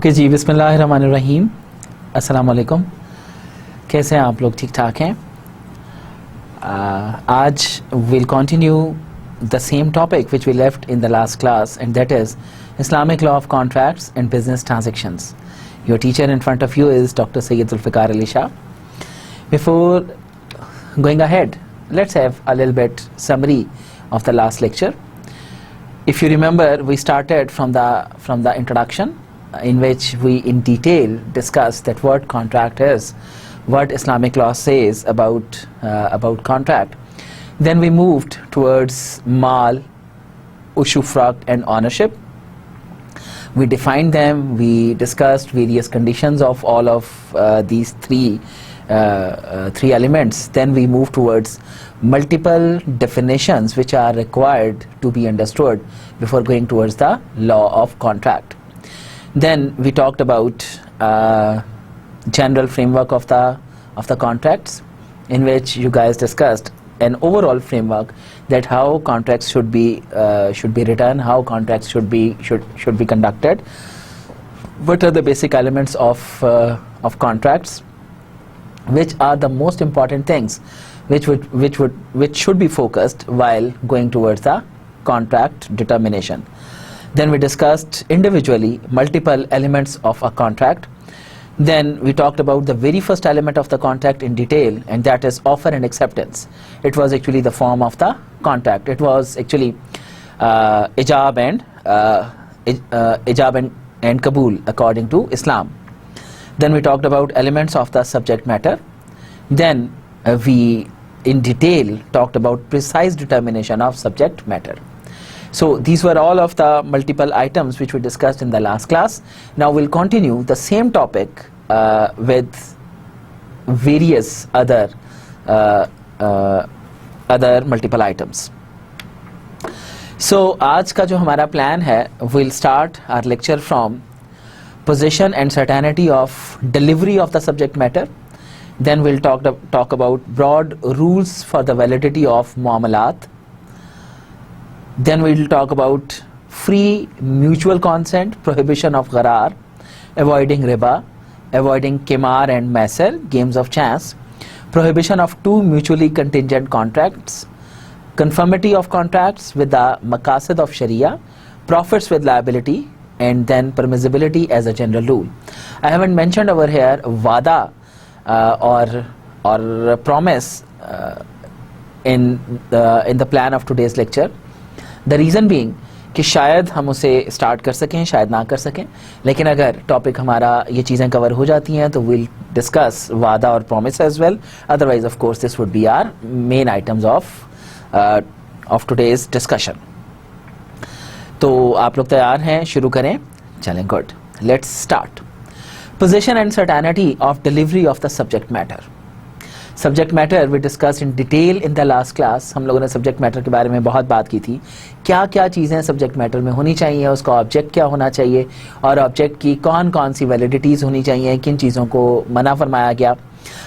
Okay जी, बिस्मिल्लाहिर्रहमानिर्रहीम। अस्सलाम वालेकुम। कैसे हैं आप लोग? ठीक ठाक हैं? आज we'll continue the same topic which we left in the last class, and that is Islamic law of contracts and business transactions. Your teacher in front of you is Dr. Sayyid Zulfikar Ali Shah. Before going ahead, let's have a little bit summary of the last lecture. If you remember, we started from the introduction, in which we in detail discussed that what contract is, what Islamic law says about contract. Then we moved towards mal, ushufraq and ownership. We defined them, we discussed various conditions of all of these three elements. Then we moved towards multiple definitions which are required to be understood before going towards the law of contract. Then we talked about general framework of the contracts, in which you guys discussed an overall framework that how contracts should be written, how contracts should be conducted, what are the basic elements of contracts, which are the most important things which should be focused while going towards the contract determination. Then we discussed individually multiple elements of a contract. Then we talked about the very first element of the contract in detail, and that is offer and acceptance. It was actually the form of the contract. It was actually ijab and kabul according to Islam. Then we talked about elements of the subject matter. Then we in detail talked about precise determination of subject matter. So these were all of the multiple items which we discussed in the last class. Now we'll continue the same topic with various other multiple items. So आज का जो हमारा plan है, we'll start our lecture from possession and certainty of delivery of the subject matter. Then we'll talk about broad rules for the validity of muamalat. Then we will talk about free mutual consent, prohibition of gharar, avoiding riba, avoiding qimar and maisar, games of chance, prohibition of two mutually contingent contracts, conformity of contracts with the maqasid of sharia, profits with liability, and then permissibility as a general rule. I haven't mentioned over here wada or promise in the plan of today's lecture. The reason being कि शायद हम उसे start कर सकें, शायद ना कर सकें, लेकिन अगर टॉपिक हमारा ये चीज़ें कवर हो जाती हैं तो we'll discuss वादा और promise as well. Otherwise, of course, this would be our main items of today's discussion. तो आप लोग तैयार हैं? शुरू करें? चलें, good. Let's start. Possession and certainty of delivery of the subject matter. Subject matter we discuss in detail in the last class. हम लोगों ने सब्जेक्ट मैटर के बारे में बहुत बात की थी. क्या क्या चीज़ें सब्जेक्ट मैटर में होनी चाहिए, उसका ऑब्जेक्ट क्या होना चाहिए, और ऑब्जेक्ट की कौन कौन सी वैलिडिटीज़ होनी चाहिए, किन चीज़ों को मना फरमाया गया.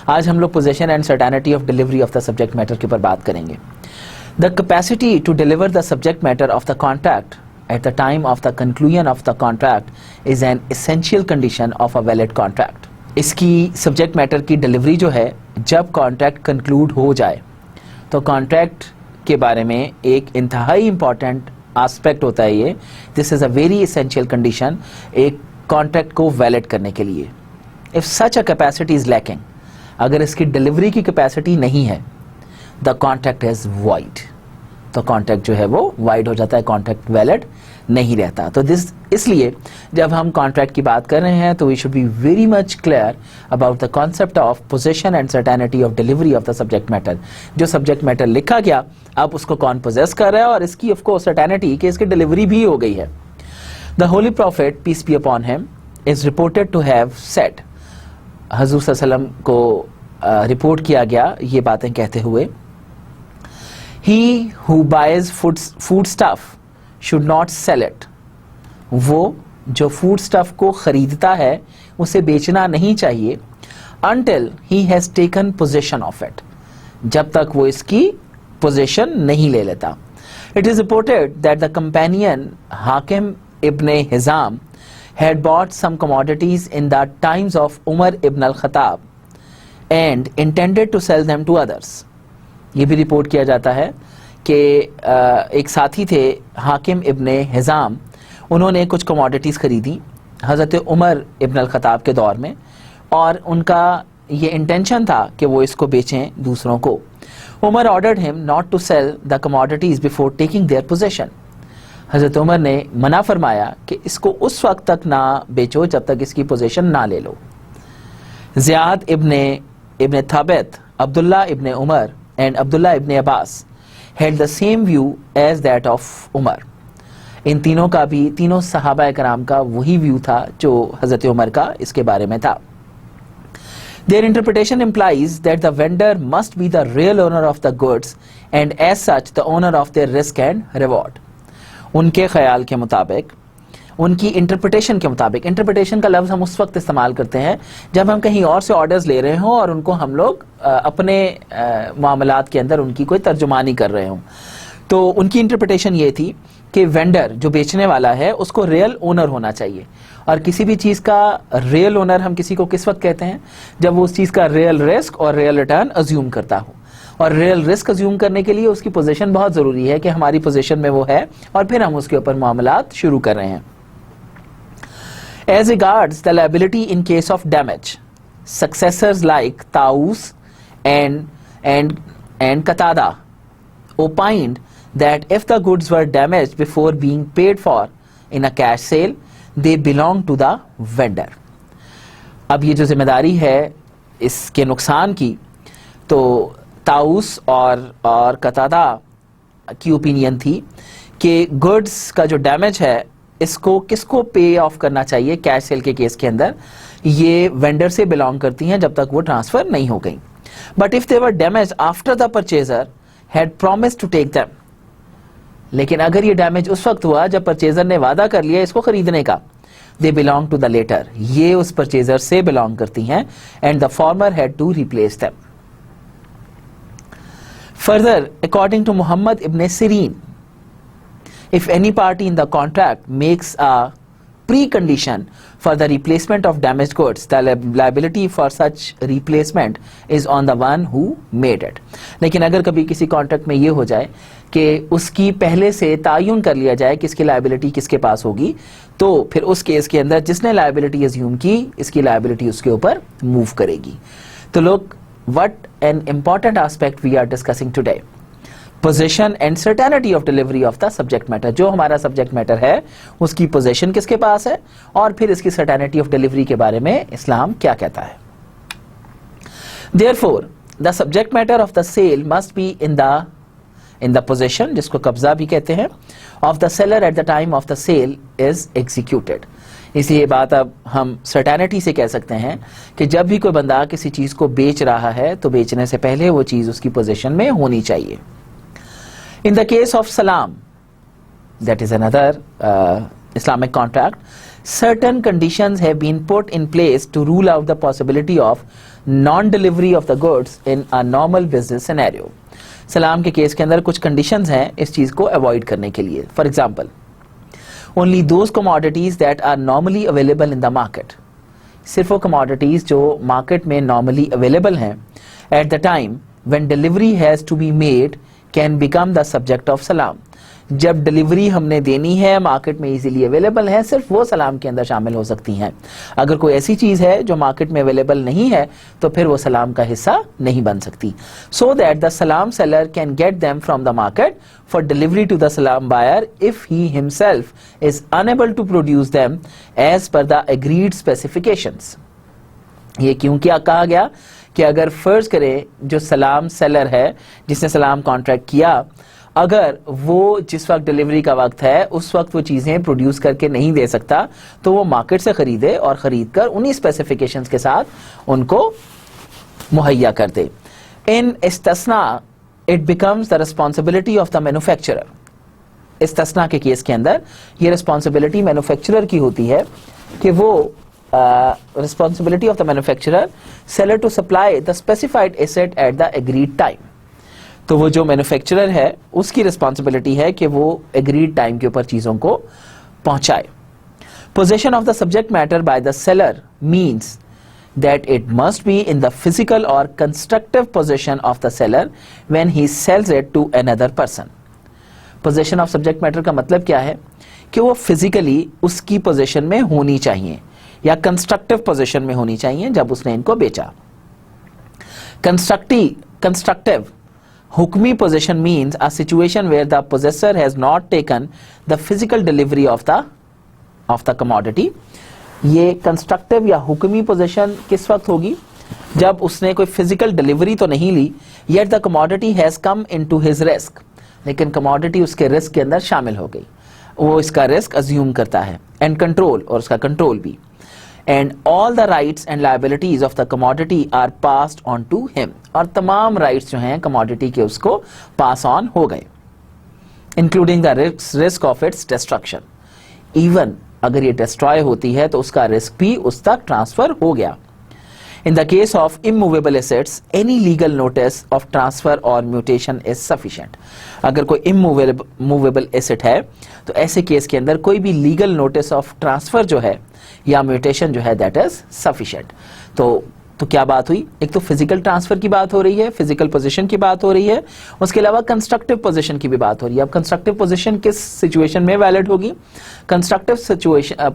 आज हम लोग possession and certainty of delivery of the subject matter के ऊपर बात करेंगे. The capacity to deliver the subject matter of the contract at the time of the conclusion of the contract is an essential condition of a valid contract. इसकी subject matter की delivery जो है, जब contract conclude हो जाए तो contract के बारे में एक इंतहाई इम्पॉर्टेंट एस्पेक्ट होता है ये. This is a very essential condition एक कॉन्ट्रैक्ट को वैलिड करने के लिए. If such a capacity is lacking, अगर इसकी डिलीवरी की कैपेसिटी नहीं है, द कॉन्ट्रैक्ट इज़ वाइड. तो कॉन्ट्रैक्ट जो है वो वाइड हो जाता है, कॉन्ट्रैक्ट वैलिड नहीं रहता. तो इसलिए जब हम कॉन्ट्रैक्ट की बात कर रहे हैं तो we should be very much clear about the concept of possession and certainty of delivery of the subject matter. जो सब्जेक्ट मैटर लिखा गया, अब उसको कौन पोजेस कर रहा है, और इसकी ऑफ कोर्स सर्टेनिटी कि इसकी डिलीवरी भी हो गई है. The holy prophet peace be upon him is reported to have said, हजूर सल्लल्लाहु अलैहि वसल्लम को रिपोर्ट किया गया ये बातें कहते हुए, he who buys food stuff should not sell it. वो जो फूड स्टफ को खरीदता है उसे बेचना नहीं चाहिए until he has taken possession of it, जब तक वो इसकी पोजेशन नहीं ले लेता. It is reported that the companion Hakim ibn Hizam had bought some commodities in the times of Umar ibn al-Khattab and intended to sell them to others. ये भी report किया जाता है कि एक साथी थे हाकिम इब्न हिजाम, उन्होंने कुछ कमोडिटीज़ खरीदी हज़रत उमर इब्न अल-खत्ताब के दौर में, और उनका ये इंटेंशन था कि वो इसको बेचें दूसरों को. Umar ordered him not to sell the commodities before taking their possession. हज़रत उमर ने मना फरमाया कि इसको उस वक्त तक ना बेचो जब तक इसकी पोजेशन ना ले लो. Ziyad ibn Thabit, Abdullah ibn Umar and Abdullah ibn Abbas had the same view as that of Umar. इन तीनों का भी, तीनों सहाबा कराम का वही व्यू था जो हज़रत उमर का इसके बारे में था. Their interpretation implies that the vendor must be the real owner of the goods and as such the owner of their risk and reward. उनके ख्याल के मुताबिक, उनकी इंटरप्रिटेशन के मुताबिक, इंटरप्रिटेशन का लफ्ज़ हम उस वक्त इस्तेमाल करते हैं जब हम कहीं और से ऑर्डर्स ले रहे हों और उनको हम लोग अपने मामलात के अंदर उनकी कोई तर्जुमानी कर रहे हों. तो उनकी इंटरप्रिटेशन ये थी कि वेंडर जो बेचने वाला है उसको रियल ओनर होना चाहिए. और किसी भी चीज़ का रियल ओनर हम किसी को किस वक्त कहते हैं? जब वो उस चीज़ का रियल रिस्क और रियल रिटर्न अज्यूम करता हो. और रियल रिस्क अज्यूम करने के लिए उसकी पोजीशन बहुत ज़रूरी है कि हमारी पोजीशन में वो है और फिर हम उसके ऊपर मामलात शुरू कर रहे हैं. As regards the liability in case of damage, successors like Taus and Qatada opined that if the goods were damaged before being paid for in a cash sale, they belong to the vendor. अब ये जो जिम्मेदारी है इसके नुकसान की, तो ताउस और कतादा की ओपिनियन थी कि गुड्स का जो डैमेज है इसको किसको पे ऑफ करना चाहिए कैश सेल के केस के अंदर, ये वेंडर से बिलोंग करती हैं जब तक वो ट्रांसफर नहीं हो गई. But if they were damage after the purchaser had promised to take them, लेकिन अगर ये डैमेज उस वक्त हुआ जब परचेजर ने वादा कर लिया इसको खरीदने का, they belong to the latter, ये उस परचेजर से बिलोंग करती हैं and the former had to replace them. Further, according to Muhammad ibn Sirin, if any party in the contract makes a precondition for the replacement of damaged goods, the liability for such replacement is on the one who made it. लेकिन अगर कभी किसी contract में ये हो जाए कि उसकी पहले से तायुन कर लिया जाए कि इसकी लाइबिलिटी किसके पास होगी, तो फिर उस केस के अंदर जिसने लाइबिलिटी अज्यूम की इसकी लाइबिलिटी उसके ऊपर मूव करेगी. तो लोग, what an important aspect we are discussing today. Possession and certainty of delivery of the subject matter. जो हमारा सब्जेक्ट मैटर है उसकी पोजेशन किसके पास है और फिर इसकी सर्टेनिटी ऑफ डिलीवरी के बारे में इस्लाम क्या कहता है. Therefore the subject matter of the sale must be in the possession, जिसको कब्जा भी कहते हैं, of the seller at the time of the sale is executed. इसलिए ये बात अब हम सर्टेनिटी से कह सकते हैं कि जब भी कोई बंदा किसी चीज को बेच रहा है तो बेचने से पहले वो चीज उसकी पोजेशन में होनी चाहिए. In the case of salam, that is another Islamic contract, certain conditions have been put in place to rule out the possibility of non-delivery of the goods in a normal business scenario. सलाम के case के अंदर कुछ conditions हैं इस चीज़ को avoid करने के लिए. For example, only those commodities that are normally available in the market. सिर्फ वो commodities जो market में normally available हैं at the time when delivery has to be made can become the subject of salam. जब delivery हमने देनी है, market में इजीली अवेलेबल है, सिर्फ वो सलाम के अंदर शामिल हो सकती हैं. अगर कोई ऐसी चीज है जो मार्केट में अवेलेबल नहीं है तो फिर वो सलाम का हिस्सा नहीं बन सकती. सो दैट द सलाम seller can get them from the market for delivery to the सलाम buyer if he himself is unable to produce them as per the agreed specifications. ये क्यों क्या कहा गया कि अगर फर्ज करें जो सलाम सेलर है जिसने सलाम कॉन्ट्रैक्ट किया, अगर वो जिस वक्त डिलीवरी का वक्त है उस वक्त वो चीज़ें प्रोड्यूस करके नहीं दे सकता तो वो मार्केट से ख़रीदे और ख़रीद कर उन्हीं स्पेसिफिकेशंस के साथ उनको मुहैया कर दे. इन इस्तिस्ना it becomes the responsibility of the manufacturer. इस्तिस्ना के केस के अंदर ये रिस्पॉन्सिबिलिटी मैन्युफैक्चरर की होती है कि वो responsibility of the manufacturer seller to supply the specified asset at the agreed time. तो वो जो मैन्युफैक्चरर है उसकी रिस्पॉन्सिबिलिटी है कि वो एग्रीड टाइम के ऊपर चीज़ों को पहुंचाए. Possession of the subject matter by the seller means that it must be in the physical or constructive possession of the seller when he sells it to another person. Possession of subject matter का मतलब क्या है कि वो physically उसकी possession में होनी चाहिए या constructive possession में होनी चाहिए जब उसने इनको बेचा. Constructive hukmi possession means a situation where the possessor has not taken the physical delivery of the commodity. ये कंस्ट्रक्टिव या हुक्मी पोजीशन किस वक्त होगी? जब उसने कोई फिजिकल डिलीवरी तो नहीं ली, yet the commodity has come into his risk, लेकिन कमोडिटी उसके रिस्क के अंदर शामिल हो गई, वो इसका रिस्क अज्यूम करता है, एंड कंट्रोल, और उसका कंट्रोल भी, and all the rights and liabilities of the commodity are passed on to him, और तमाम राइट्स जो हैं कमोडिटी के उसको पास ऑन हो गए, including the risk of its destruction. Even अगर ये डिस्ट्रॉय होती है तो उसका रिस्क भी उस तक ट्रांसफर हो गया. In the case of immovable assets, any legal notice of transfer or mutation is sufficient. अगर कोई immovable asset है तो ऐसे केस के अंदर कोई भी legal notice of transfer जो है या mutation जो है that is sufficient. तो क्या बात हुई? एक तो फिजिकल ट्रांसफर की बात हो रही है, फिजिकल पोजीशन की बात हो रही है, उसके अलावा कंस्ट्रक्टिव पोजीशन की भी बात हो रही है. अब कंस्ट्रक्टिव पोजीशन किस सिचुएशन में वैलिड होगी? कंस्ट्रक्टिव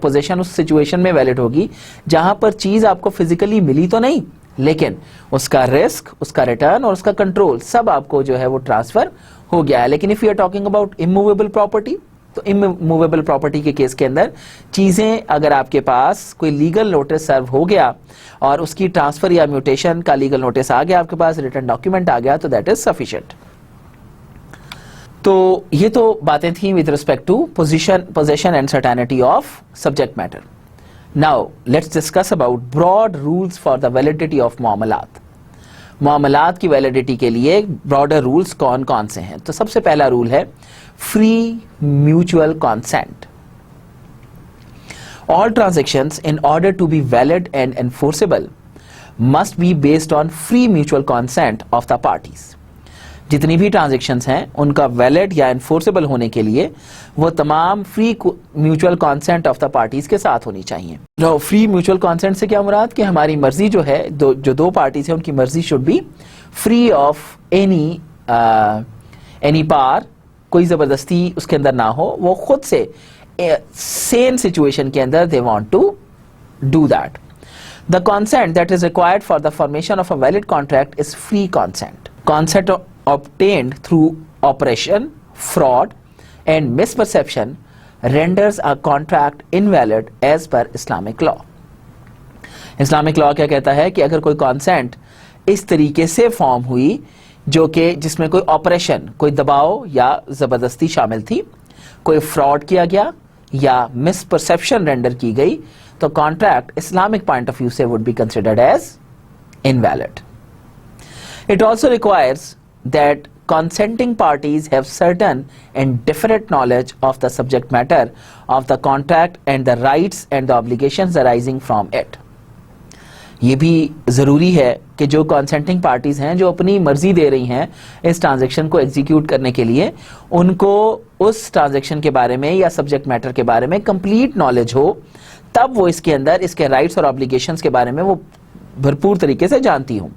पोजीशन उस सिचुएशन में वैलिड होगी जहां पर चीज आपको फिजिकली मिली तो नहीं, लेकिन उसका रिस्क, उसका रिटर्न और उसका कंट्रोल सब आपको जो है वो ट्रांसफर हो गया है. लेकिन if you are talking about immovable property, तो इमूवेबल प्रॉपर्टी के केस के अंदर चीजें अगर आपके पास कोई लीगल नोटिस सर्व हो गया और उसकी ट्रांसफर या म्यूटेशन का लीगल नोटिस आ गया आपके पास, रिटर्न डॉक्यूमेंट आ गया, तो दैट इज सफिशिएंट. तो ये तो बातें थी with respect to position and certainty of subject matter. Now let's discuss about broad rules for the validity of मामलात. मामलात की वैलिडिटी के लिए ब्रॉडर रूल्स कौन कौन से हैं? तो सबसे पहला रूल है free mutual consent. All transactions, in order to be valid and enforceable, must be based on free mutual consent of the parties. जितनी भी ट्रांजेक्शन्स हैं उनका वैलिड या एनफोर्सेबल होने के लिए वो तमाम free mutual consent of the parties के साथ होनी चाहिए. फ्री म्यूचुअल कॉन्सेंट से क्या मुराद कि हमारी मर्जी जो है, जो दो पार्टीज हैं उनकी मर्जी should be free of any power, कोई जबरदस्ती उसके अंदर ना हो, वो खुद से सेम सिचुएशन के अंदर they want to do that. The consent that is required for the formation of a valid contract is free consent. Consent obtained through operation, fraud and misperception renders a contract invalid as per Islamic law. Islamic law क्या कहता है कि अगर कोई consent इस तरीके से form हुई जो कि जिसमें कोई ऑपरेशन, कोई दबाव या जबरदस्ती शामिल थी, कोई फ्रॉड किया गया या मिसपरसेप्शन रेंडर की गई, तो contract Islamic point of view से would be considered as invalid. It also requires that consenting parties have certain and different knowledge of the subject matter of the contract and the rights and the obligations arising from it. ये भी ज़रूरी है कि जो consenting parties हैं, जो अपनी मर्जी दे रही हैं इस ट्रांजेक्शन को एग्जीक्यूट करने के लिए, उनको उस ट्रांजेक्शन के बारे में या सब्जेक्ट मैटर के बारे में कंप्लीट नॉलेज हो, तब वो इसके अंदर इसके राइट्स और ऑब्लिगेशंस के बारे में वो भरपूर तरीके से जानती हूँ.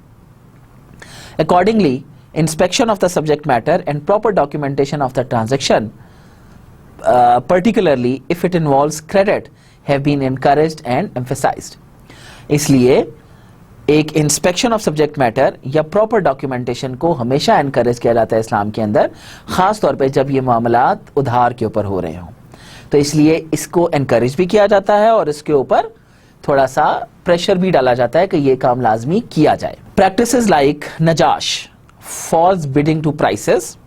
Accordingly, inspection of the subject matter and proper documentation of the transaction, particularly if it involves credit, have been encouraged and emphasized. इसलिए एक inspection of subject matter या proper documentation को हमेशा encourage किया जाता है इस्लाम के अंदर, खास तौर पे जब ये मामलात उधार के ऊपर हो रहे हों. तो इसलिए इसको encourage भी किया जाता है और इसके ऊपर थोड़ा सा प्रेशर भी डाला जाता है कि ये काम लाजमी किया जाए. Practices like najash, false bidding to prices,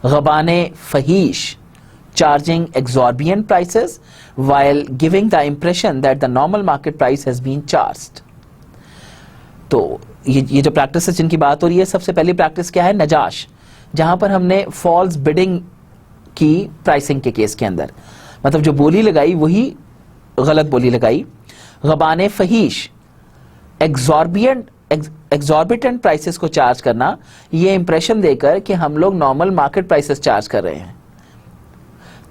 ghabane fahish, charging exorbitant prices while giving the impression that the normal market price has been charged. तो ये जो प्रैक्टिसेस जिनकी बात हो रही है, सबसे पहली प्रैक्टिस क्या है? नजाश, जहां पर हमने फॉल्स बिडिंग की प्राइसिंग के केस के अंदर, मतलब जो बोली लगाई वही गलत बोली लगाई. गबाने फहीश, एग्जॉर्बिटेंट प्राइसेस को चार्ज करना, ये इंप्रेशन देकर कि हम लोग नॉर्मल मार्केट प्राइसेस चार्ज कर रहे हैं.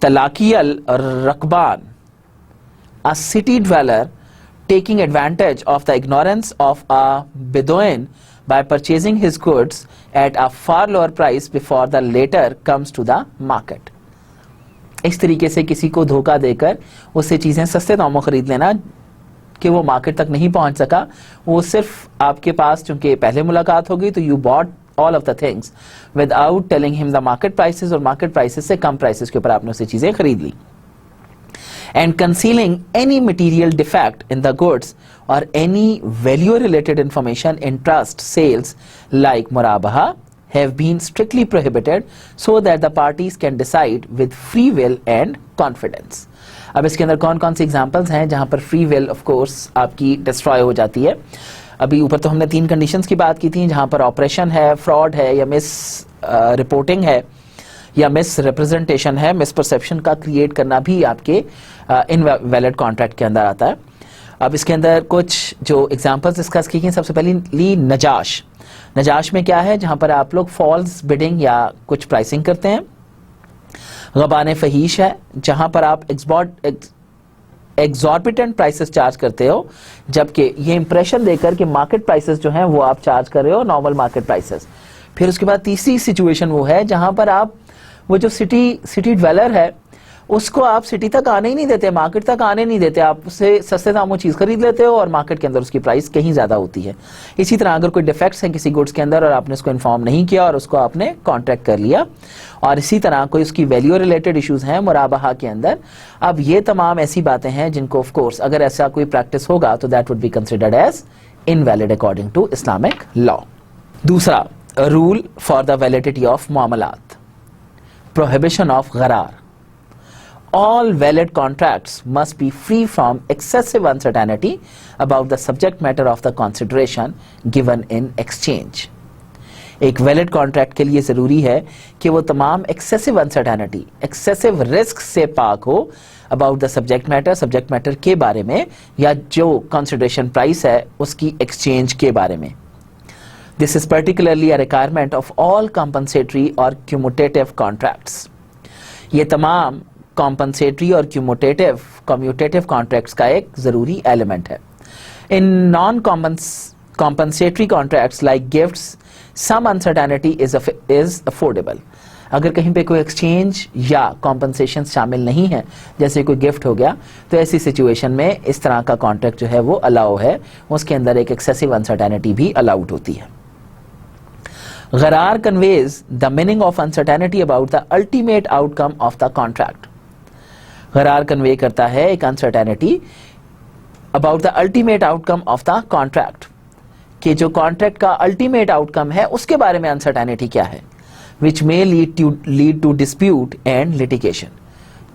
तलाकियल रकबान, a city dweller taking advantage of the ignorance of a Bedouin by purchasing his goods at a far lower price before the latter comes to the market. इस तरीके से किसी को धोखा देकर उससे चीजें सस्ते दामों खरीद लेना कि वो मार्केट तक नहीं पहुंच सका, वो सिर्फ आपके पास चूंकि पहले मुलाकात हो गई तो you bought all of the things without telling him the market prices और market prices से कम prices के ऊपर आपने उससे चीजें खरीद ली. And concealing any material defect in the goods or any value related information in trust sales like murabaha have been strictly prohibited so that the parties can decide with free will and confidence. अब इसके अंदर कौन कौन से examples हैं जहां पर free will of course आपकी डिस्ट्रॉय हो जाती है. अभी ऊपर तो हमने 3 कंडीशंस की बात की थी जहां पर ऑपरेशन है, फ्रॉड है या मिस रिपोर्टिंग है या मिस रिप्रेजेंटेशन है, मिस परसेप्शन का क्रिएट करना भी आपके इनवैलिड कॉन्ट्रैक्ट के अंदर आता है. अब इसके अंदर कुछ जो एग्जांपल्स डिस्कस की गई, सबसे पहली नजाश. नजाश में क्या है, जहां पर आप लोग फॉल्स बिडिंग या कुछ प्राइसिंग करते हैं. गबान फहीश है जहां पर आप एग्जॉर्बिटेंट प्राइसेस चार्ज करते हो, जबकि ये इंप्रेशन देकर कि मार्केट प्राइसेस जो हैं वो आप चार्ज कर रहे हो नॉर्मल मार्केट प्राइसेस. फिर उसके बाद तीसरी सिचुएशन वो है जहां पर आप वो जो सिटी ड्वेलर है उसको आप सिटी तक आने ही नहीं देते, मार्केट तक आने नहीं देते, आप उससे सस्ते दामों चीज खरीद लेते हो और मार्केट के अंदर उसकी प्राइस कहीं ज्यादा होती है. इसी तरह अगर कोई डिफेक्ट्स हैं किसी गुड्स के अंदर और आपने उसको इन्फॉर्म नहीं किया और उसको आपने कॉन्ट्रैक्ट कर लिया, और इसी तरह कोई उसकी वैल्यू रिलेटेड इश्यूज हैं मुराबाहा के अंदर. अब ये तमाम ऐसी बातें हैं जिनको ऑफ कोर्स अगर ऐसा कोई प्रैक्टिस होगा तो that would be considered as invalid according to Islamic law. दूसरा rule for the validity of मामलात, प्रोहिबिशन ऑफ गरार. All valid contracts must be free from excessive uncertainty about the subject matter of the consideration given in exchange. एक valid contract के लिए जरूरी है कि वो तमाम एक्सेसिव अनसर्टेनिटी, एक्सेसिव रिस्क से पाक हो अबाउट द सब्जेक्ट मैटर के बारे में या जो कंसिडरेशन प्राइस है उसकी एक्सचेंज के बारे में. This is particularly a requirement of all compensatory और क्यूमुटेटिव कॉन्ट्रैक्ट्स. ये तमाम कॉम्पनसेटरी और कम्यूटेटिव कॉन्ट्रैक्ट्स का एक जरूरी एलिमेंट है. In non compensatory contracts like gifts some uncertainty is affordable. अगर कहीं पे कोई एक्सचेंज या कॉम्पनसेशन शामिल नहीं है, जैसे कोई गिफ्ट हो गया, तो ऐसी सिचुएशन में इस तरह का कॉन्ट्रैक्ट जो है वो अलाउ है, उसके अंदर एक एक्सेसिव अनसर्टेनिटी भी अलाउड होती है. गरार conveys the meaning of uncertainty about the ultimate outcome of the contract. गरार कन्वे करता है एक uncertainty about the ultimate outcome of the contract, कि जो कॉन्ट्रैक्ट का अल्टीमेट आउटकम है उसके बारे में अनसर्टेनिटी क्या है, which may lead to dispute and litigation,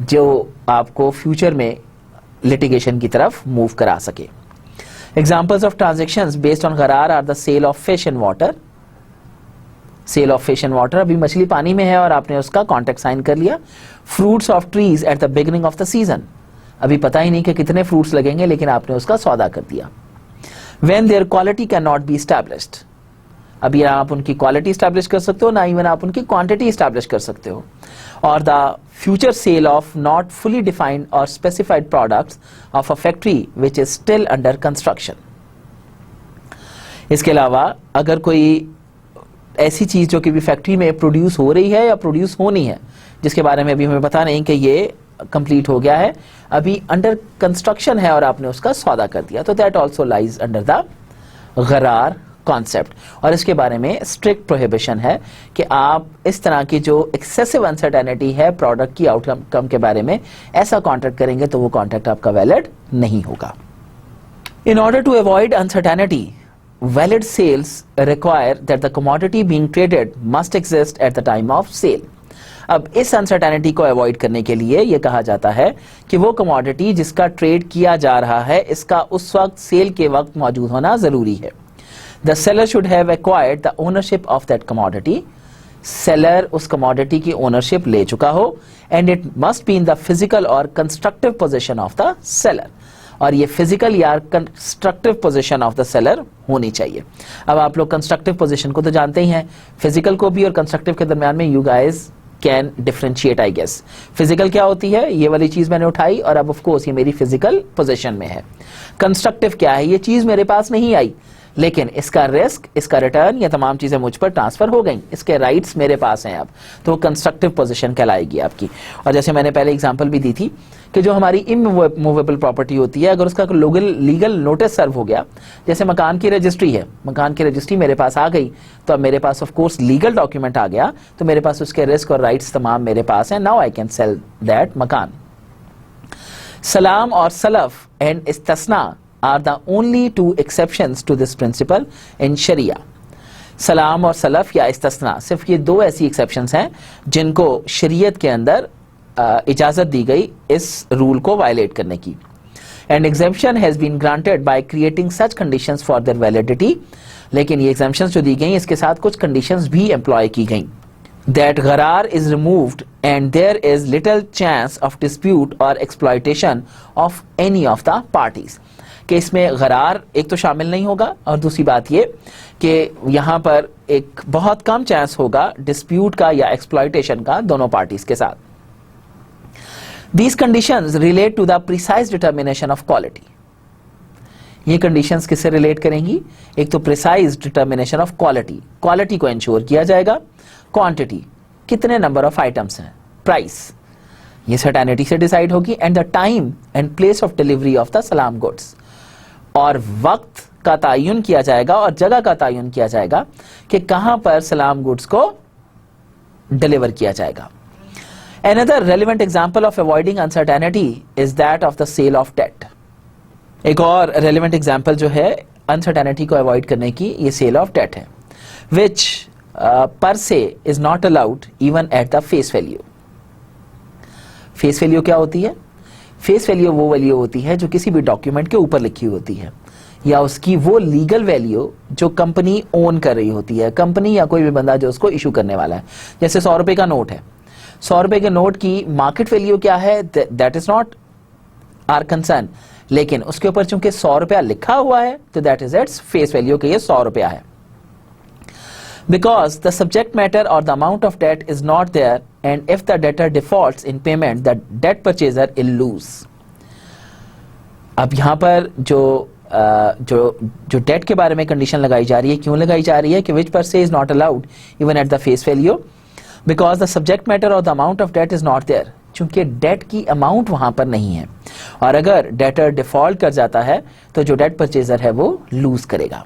जो आपको फ्यूचर में लिटिगेशन की तरफ मूव करा सके. Examples of transactions based on गरार are the sale of fish in water. Sale of fish and water, अभी मछली पानी में है और आपने उसका कॉन्ट्रैक्ट साइन कर लिया. Fruits of trees at the beginning of the season, अभी पता ही नहीं कि कितने फ्रूट्स लगेंगे लेकिन आपने उसका सौदा कर दिया. When there quality can not be established, अभी आप उनकी क्वालिटी एस्टैब्लिश कर सकते हो ना इवन आप उनकी क्वांटिटी एस्टैब्लिश कर सकते हो. और the future sale of not fully defined और specified products of a factory which is still under construction. इसके अलावा अगर कोई ऐसी चीज जो कि भी फैक्ट्री में प्रोड्यूस हो रही है या प्रोड्यूस होनी है, जिसके बारे में अभी हमें पता नहीं कि ये कंप्लीट हो गया है, अभी अंडर कंस्ट्रक्शन है और आपने उसका सौदा कर दिया, तो that also lies under the Gerar concept. और इसके बारे में स्ट्रिक्ट प्रोहिबिशन है कि आप इस तरह की जो एक्सेसिव अनसर्टेनिटी है प्रोडक्ट की आउटकम के बारे में, ऐसा कॉन्ट्रैक्ट करेंगे तो वो कॉन्ट्रैक्ट आपका वैलिड नहीं होगा. In order to avoid uncertainty, valid sales require that the commodity being traded must exist at the time of sale. अब इस अनसर्टेनिटी को अवॉइड करने के लिए यह कहा जाता है कि वो कमोडिटी जिसका ट्रेड किया जा रहा है इसका उस वक्त सेल के वक्त मौजूद होना जरूरी है. The seller should have acquired the ownership of that commodity. Seller उस कमोडिटी की ओनरशिप ले चुका हो, and it must be in the physical or constructive possession of the seller. और ये फिजिकल या constructive position of the seller होनी चाहिए. अब आप लोग कंस्ट्रक्टिव पोजीशन को तो जानते ही हैं, फिजिकल को भी और कंस्ट्रक्टिव के दरमियान में you guys can differentiate I guess. Physical क्या होती है, ये वाली चीज मैंने उठाई और अब ऑफ कोर्स ये मेरी फिजिकल पोजीशन में है। कंस्ट्रक्टिव क्या है, ये चीज मेरे पास नहीं आई लेकिन इसका रिस्क, इसका रिटर्न, ये तमाम चीजें मुझ पर ट्रांसफर हो गई, इसके राइट्स मेरे पास हैं अब, तो कंस्ट्रक्टिव पोजीशन कहलाएगी आपकी। और जैसे मैंने पहले एग्जांपल भी दी थी कि जो हमारी इमूवेबल प्रॉपर्टी होती है, अगर उसका लीगल नोटिस सर्व हो गया, जैसे मकान की रजिस्ट्री है, मकान की रजिस्ट्री मेरे पास आ गई तो अब मेरे पास ऑफ कोर्स लीगल डॉक्यूमेंट आ गया, तो मेरे पास उसके रिस्क और राइट्स तमाम मेरे पास हैं। Now I can sell that मकान। सलाम और सलफ एंड इस्तस्ना are the only two exceptions to this principle in Sharia. सलाम और सलफ या इस्तस्ना, सिर्फ ये दो ऐसी एक्सेप्शंस हैं जिनको शरीयत के अंदर इजाजत दी गई इस रूल को वायलेट करने की। And exemption has been granted by creating such conditions for their validity, लेकिन ये exemptions जो दी गई इसके साथ कुछ conditions भी एम्प्लॉय की गई। That gharar is removed and there is little chance of dispute or exploitation of any of the parties. कि इसमें गरार एक तो शामिल नहीं होगा और दूसरी बात ये कि यहां पर एक बहुत कम चांस होगा डिस्प्यूट का या एक्सप्लॉयटेशन का दोनों पार्टीज के साथ। These conditions relate to the precise determination of quality. ये कंडीशंस किससे रिलेट करेंगी, एक तो precise determination of quality, quality को इंश्योर किया जाएगा, क्वांटिटी कितने नंबर ऑफ आइटम्स हैं, प्राइस ये सर्टेनिटी से डिसाइड होगी, and the time and place of delivery of the सलाम गुड्स, और वक्त का तयन किया जाएगा और जगह का तयन किया जाएगा कि कहां पर सलाम गुड्स को डिलीवर किया जाएगा। Another relevant example of avoiding uncertainty is that of the sale of debt. एक और relevant example जो है uncertainty को avoid करने की, ये sale of debt है, which per se is not allowed even at the face value. Face value क्या होती है, फेस वैल्यू वो वैल्यू होती है जो किसी भी डॉक्यूमेंट के ऊपर लिखी होती है, या उसकी वो लीगल वैल्यू जो कंपनी ओन कर रही होती है, कंपनी या कोई भी बंदा जो उसको इशू करने वाला है। जैसे 100 रुपए का नोट है, 100 रुपए के नोट की मार्केट वैल्यू क्या है, that is not our concern, लेकिन उसके ऊपर चूंकि 100 रुपया लिखा हुआ है तो that is its face value कि ये 100 रुपया है। Because the subject matter or the amount of debt is not there, and if the debtor defaults in payment, the debt purchaser will lose. अब यहाँ पर जो डेट के बारे में कंडीशन लगाई जा रही है, क्यों लगाई जा रही है कि which per se is not allowed even at the face value, because the subject matter or the amount of debt is not there. चूंकि डेट की अमाउंट वहां पर नहीं है, और अगर डेटर डिफॉल्ट कर जाता है तो जो डेट परचेजर है वो लूज करेगा।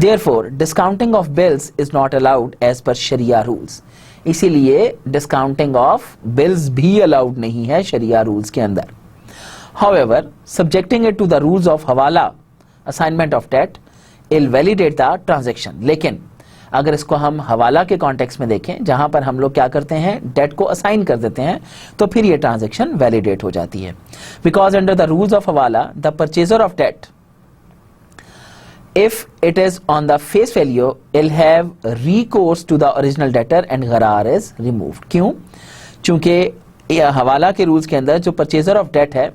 Therefore, discounting of bills is not allowed as per Sharia rules. इसीलिए discounting of bills भी allowed नहीं है शरिया रूल्स के अंदर। However, subjecting it to the rules of हवाला, assignment of debt, will validate the transaction. लेकिन अगर इसको हम हवाला के कॉन्टेक्स्ट में देखें, जहां पर हम लोग क्या करते हैं, डेट को असाइन कर देते हैं, तो फिर ये ट्रांजेक्शन वैलिडेट हो जाती है। Because under the rules of हवाला, the purchaser of debt, if it is on the face value, it'll have recourse to the original debtor and gharar is removed. क्यों? चूंकि हवाला के रूल्स के अंदर जो परचेजर ऑफ डेट है,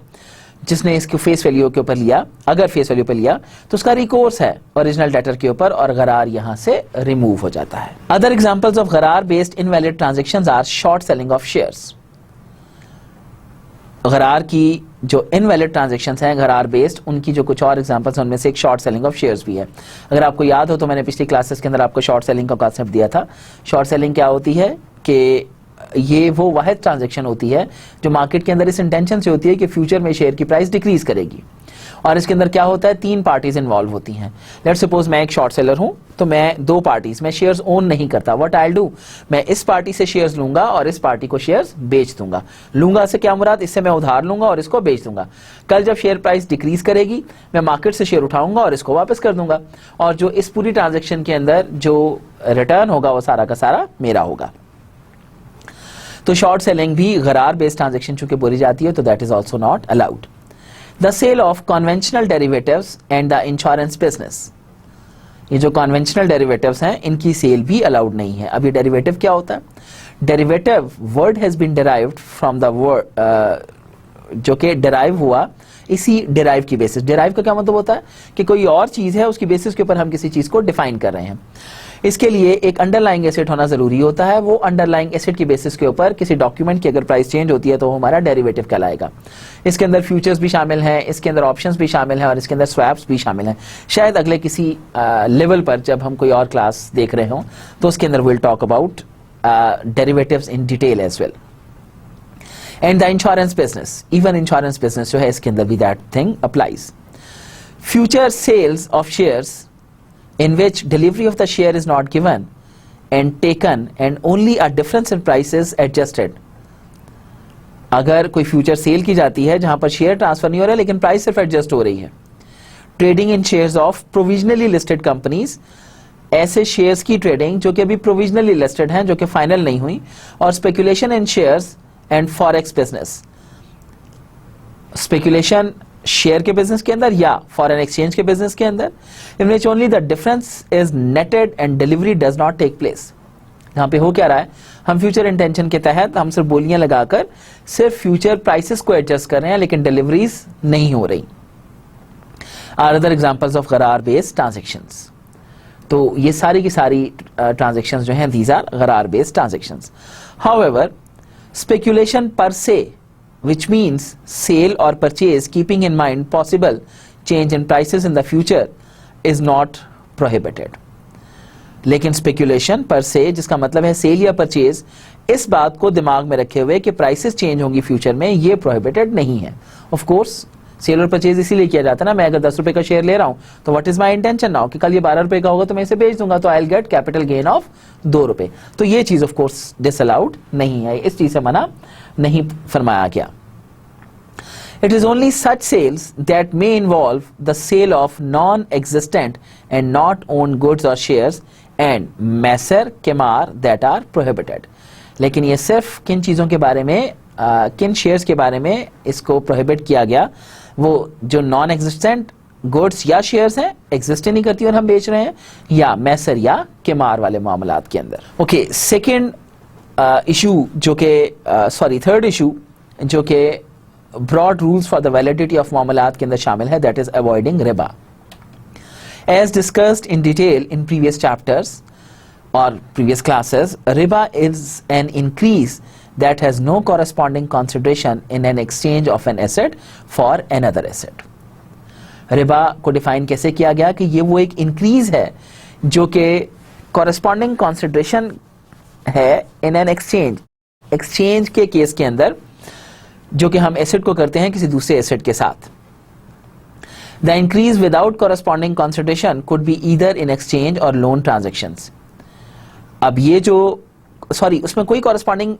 जिसने इसको फेस वैल्यू के ऊपर लिया, अगर फेस वैल्यू पे लिया तो उसका रिकोर्स है ओरिजिनल डेटर के ऊपर और गरार यहां से रिमूव हो जाता है। अदर एग्जांपल्स ऑफ गरार based invalid transactions are short selling of shares. गरार की जो इनवैलिड ट्रांजैक्शंस हैं गरार बेस्ड, उनकी जो कुछ और एग्जांपल्स हैं उनमें से एक शॉर्ट सेलिंग ऑफ शेयर्स भी है। अगर आपको याद हो तो मैंने पिछली क्लासेस के अंदर आपको शॉर्ट सेलिंग का कॉन्सेप्ट दिया था। शॉर्ट सेलिंग क्या होती है कि ये वो वाहिद ट्रांजैक्शन होती है जो मार्केट के अंदर इस इंटेंशन से होती है कि फ्यूचर में शेयर की प्राइस डिक्रीज करेगी, और इसके अंदर क्या होता है, 3 पार्टीज इन्वॉल्व होती हैं। लेट्स सपोज मैं एक शॉर्ट सेलर हूं, तो मैं 2 पार्टीज, मैं शेयर्स ओन नहीं करता। व्हाट आई विल डू, मैं इस पार्टी से शेयर्स लूंगा और इस पार्टी को शेयर्स बेच दूंगा। लूंगा से क्या मुराद, इससे मैं उधार लूंगा और इसको बेच दूंगा। कल जब शेयर प्राइस डिक्रीज करेगी, मैं मार्केट से शेयर उठाऊंगा और इसको वापस कर दूंगा, और जो इस पूरी ट्रांजेक्शन के अंदर जो रिटर्न होगा वो सारा का सारा मेरा होगा। तो शॉर्ट सेलिंग भी गरार बेस्ड ट्रांजेक्शन चूंकि बोली जाती है, तो that is also not allowed. The sale of conventional derivatives and the insurance business, ये जो conventional derivatives हैं इनकी सेल भी अलाउड नहीं है। अब ये डेरिवेटिव क्या होता है, derivative word has been derived from the word जो कि डिराइव हुआ इसी डिराइव की बेसिस। डिराइव का क्या मतलब होता है कि कोई और चीज है उसकी बेसिस के ऊपर हम किसी चीज को डिफाइन कर रहे हैं। इसके लिए एक अंडरलाइंग एसेट होना जरूरी होता है। वो अंडरलाइंग एसेट की बेसिस के ऊपर किसी डॉक्यूमेंट की अगर प्राइस चेंज होती है तो वो हमारा डेरिवेटिव कहलाएगा। इसके अंदर फ्यूचर्स भी शामिल हैं, इसके अंदर ऑप्शंस भी शामिल हैं और इसके अंदर स्वैप्स भी शामिल हैं। शायद अगले किसी लेवल पर जब हम कोई और क्लास देख रहे हों तो उसके अंदर will talk about derivatives in detail as well. And the insurance business, even insurance business जो है इसके अंदर भी that thing applies. Future sales of shares in which delivery of the share is not given and taken and only a difference in prices adjusted। अगर कोई future cell की जाती है जहां पर शेयर ट्रांसफर नहीं हो रहा है लेकिन प्राइस सिर्फ एडजस्ट हो रही है। Trading in shares of provisionally listed companies, ऐसे शेयर्स की ट्रेडिंग जो कि अभी प्रोविजनली लिस्टेड हैं, जो कि फाइनल नहीं हुई। और speculation in shares and forex business, speculation share के बिजनेस के अंदर या फॉरेन एक्सचेंज के बिजनेस के अंदर, in which only the difference is netted and delivery does not take place. यहां पे हो क्या रहा है, हम फ्यूचर इंटेंशन के तहत हम सिर्फ बोलियां लगाकर सिर्फ फ्यूचर प्राइसेस को एडजस्ट कर रहे हैं लेकिन डिलीवरीज नहीं हो रही। आर अदर एग्जांपल्स ऑफ गरार बेस्ड ट्रांजैक्शंस। तो ये सारी की सारी ट्रांजैक्शंस जो हैं दीज आर गरार based transactions. However speculation per se, which means sale or purchase keeping in mind possible change in prices in the future is not prohibited। लेकिन स्पेकुलेशन पर से जिसका मतलब है सेल या परचेज, इस बात को दिमाग में रखे हुए कि प्राइसेस चेंज होंगी फ्यूचर में, ये प्रोहिबिटेड नहीं है। ऑफ कोर्स सेल और परचेज इसीलिए किया जाता है ना, मैं अगर 10 रुपए का शेयर ले रहा हूं तो what is my intention now कि कल ये 12 रुपए का होगा तो मैं इसे बेच दूंगा तो I will get capital gain of 2 रुपए। तो ये चीज ऑफ कोर्स डिसअलाउड नहीं है, इस चीज से मना नहीं फरमाया गया। It is only such sales that may involve the sale of non-existent and not owned goods or shares and messer kemar that are prohibited। लेकिन ये सिर्फ किन चीजों के बारे में, किन शेयर्स के बारे में इसको प्रोहिबिट किया गया, वो जो नॉन एग्जिस्टेंट गुड्स या शेयर्स हैं, एग्जिस्ट नहीं करती और हम बेच रहे हैं, या मैसर या केमार वाले मामलात के अंदर। ओके, सेकेंड इशू जो के थर्ड इशू जो के broad rules for the validity of मामलात के अंदर शामिल है, दैट इज अवॉइडिंग रिबा। As discussed in detail in previous chapters और प्रीवियस क्लासेस, रिबा is an increase that has no corresponding consideration in an exchange of an asset for another asset। Riba को define कैसे किया गया कि ये वो एक इंक्रीज है जो कि कॉरेस्पॉन्डिंग कंसिडरेशन है इन एन एक्सचेंज, एक्सचेंज के केस के अंदर जो कि हम एसेट को करते हैं किसी दूसरे एसेट के साथ। The increase without corresponding consideration could be either in exchange और लोन ट्रांजेक्शंस। अब ये जो उसमें कोई कॉरेस्पॉन्डिंग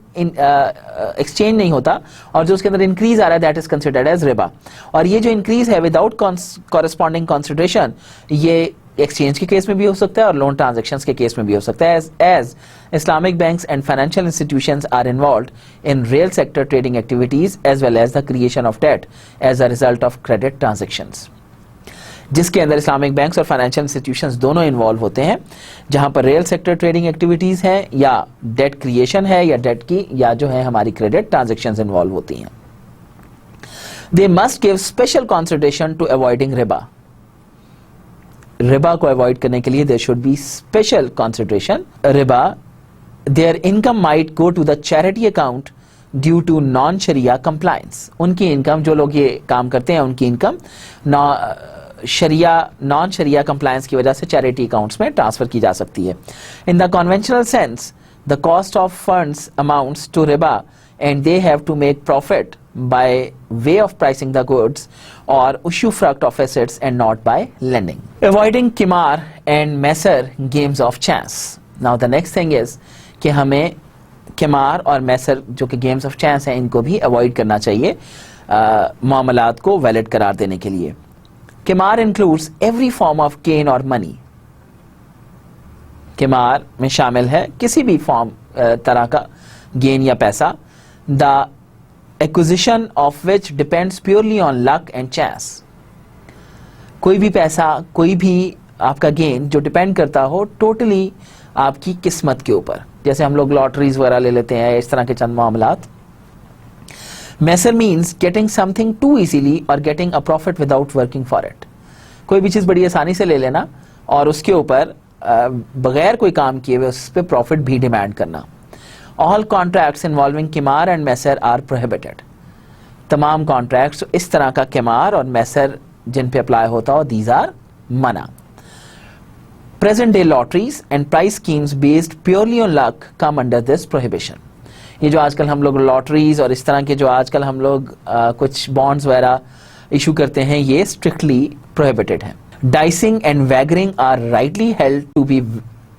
एक्सचेंज नहीं होता और जो उसके अंदर इंक्रीज आ रहा है दैट इज कंसिडर्ड एज रिबा। और ये जो इंक्रीज है विदाउट कॉरेस्पॉन्डिंग कंसिडरेशन, ये एक्सचेंज के केस में भी हो सकता है और लोन ट्रांजैक्शंस के केस में भी हो सकता है। As Islamic banks and financial institutions are involved in real sector trading activities as well as the creation of debt as a result of credit transactions, जिसके अंदर इस्लामिक बैंक्स और financial institutions दोनों involve होते हैं, जहां पर real sector trading activities हैं या डेट क्रिएशन है या डेट की या जो है हमारी क्रेडिट ट्रांजैक्शंस इन्वॉल्व होती हैं। They must give special consideration to avoiding रिबा। रिबा को अवॉइड करने के लिए there should be special consideration. रिबा, their income might go to the charity account due to non शरिया कंप्लायंस। उनकी इनकम, जो लोग ये काम करते हैं उनकी इनकम नॉन शरिया कंप्लायंस की वजह से चैरिटी अकाउंट्स में ट्रांसफर की जा सकती है। In the conventional sense the cost of funds amounts to रिबा and they have to make profit by way of pricing the goods or usufruct of assets and not by lending. Avoiding Qimar and Messer games of chance. Now the next thing is कि हमें Qimar और Messer जो कि games of chance हैं इनको भी avoid करना चाहिए मामलात को valid करार देने के लिए। Qimar includes every form of gain or money. Qimar में शामिल है किसी भी फॉर्म तरह का गेन या पैसा, the acquisition of which depends purely on luck and chance। कोई भी पैसा, कोई भी आपका गेन जो डिपेंड करता हो टोटली आपकी किस्मत के ऊपर, जैसे हम लोग लॉटरीज वगैरह ले लेते हैं, इस तरह के चंद मामलात। मैसर means getting something too easily और getting a profit without working for it. कोई भी चीज बड़ी आसानी से ले लेना और उसके ऊपर बगैर कोई काम किए हुए उस पर प्रॉफिट भी डिमांड करना। ऑल कॉन्ट्रैक्ट्स इन्वॉल्विंग किमार एंड मैसर आर प्रोहिबिटेड। तमाम कॉन्ट्रैक्ट्स इस तरह का किमार और मैसर जिन पे अप्लाई होता हो, दीज आर मना। Present day lotteries and price schemes based purely on luck come under this prohibition. ये जो आजकल हम लोग लॉटरीज और इस तरह के जो आजकल हम लोग कुछ बॉन्ड्स वगैरह इशू करते हैं, ये स्ट्रिक्टली प्रोहिबिटेड हैं। Dicing and wagering are rightly held to be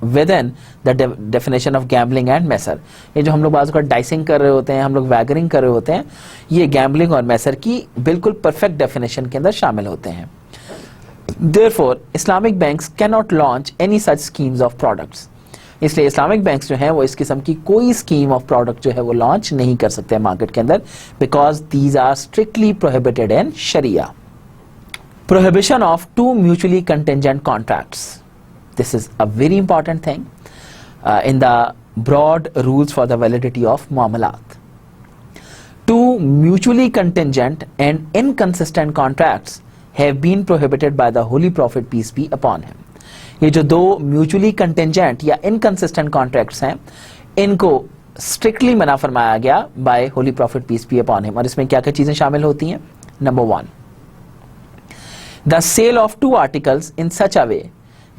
within the definition of gambling and मैसर। ये जो हम लोग बाजू का डाइसिंग कर रहे होते हैं, हम लोग वैगरिंग कर रहे होते हैं, ये गैम्बलिंग और मैसर की बिल्कुल परफेक्ट डेफिनेशन के अंदर शामिल होते हैं। Therefore, Islamic banks cannot launch any such schemes of products. इसलिए इस्लामिक बैंक्स जो हैं वो इस किस्म की कोई स्कीम ऑफ प्रोडक्ट जो है वो लॉन्च नहीं कर सकते मार्केट के अंदर, because these are strictly prohibited in शरिया। Prohibition of two mutually contingent contracts, this is a very important thing in the broad rules for the validity of मामलात। Two mutually contingent and inconsistent contracts have been prohibited by the Holy Prophet peace be upon him. ये जो दो mutually contingent या inconsistent contracts हैं, इनको strictly मना फरमाया गया by holy prophet peace be upon him. और इसमें क्या क्या चीजें शामिल होती हैं? Number 1, the sale of two articles in such a way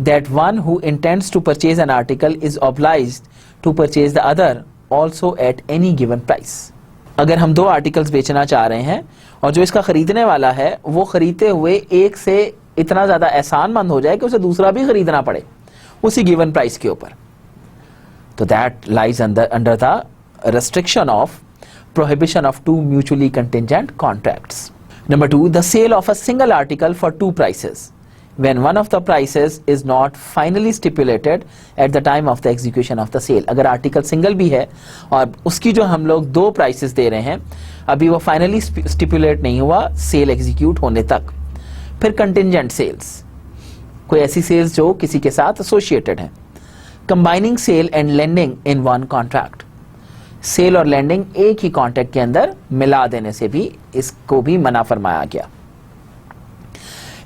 that one who intends to purchase an article is obliged to purchase the other also at any given price. अगर हम दो आर्टिकल्स बेचना चाह रहे हैं और जो इसका खरीदने वाला है वो खरीदते हुए एक से इतना ज्यादा एहसानमंद हो जाए कि उसे दूसरा भी खरीदना पड़े उसी गिवन प्राइस के ऊपर, तो that lies under the restriction of prohibition of two mutually contingent contracts. Number 2, the sale of a single article for two prices when one of the prices is not finally stipulated at the time of the execution of the sale. अगर article single भी है और उसकी जो हम लोग दो prices दे रहे हैं अभी वो फाइनली स्टिपुलेट नहीं हुआ सेल एग्जीक्यूट होने तक. फिर कंटिंजेंट सेल्स, कोई ऐसी सेल्स जो किसी के साथ एसोसिएटेड है. Combining sale and lending in one contract, sale और लेंडिंग एक ही कॉन्ट्रैक्ट के अंदर मिला देने से भी इसको भी मना फरमाया गया.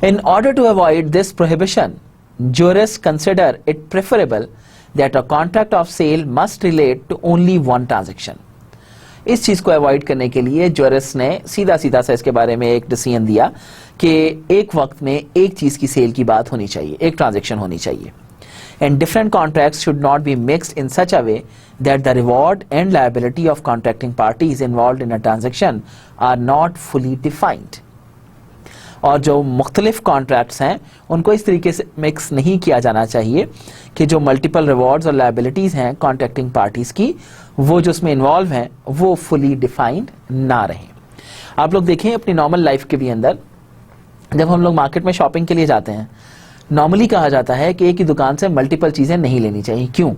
In order to avoid this prohibition, jurists consider it preferable that a contract of sale must relate to only one transaction. इस चीज को अवॉइड करने के लिए jurists ने सीधा सीधा सा इसके बारे में एक डिसीजन दिया कि एक वक्त में एक चीज की सेल की बात होनी चाहिए, एक ट्रांजेक्शन होनी चाहिए. And different contracts should not be mixed in such a way that the reward and liability of contracting parties involved in a transaction are not fully defined. और जो मुख्तलिफ कॉन्ट्रैक्ट्स हैं उनको इस तरीके से मिक्स नहीं किया जाना चाहिए कि जो मल्टीपल रिवॉर्ड्स और लायबिलिटीज हैं कॉन्ट्रैक्टिंग पार्टीज की वो जो उसमें इन्वॉल्व हैं वो फुली डिफाइंड ना रहें. आप लोग देखें अपनी नॉर्मल लाइफ के भी अंदर जब हम लोग मार्केट में शॉपिंग के लिए जाते हैं नॉर्मली कहा जाता है कि एक ही दुकान से मल्टीपल चीजें नहीं लेनी चाहिए. क्यों?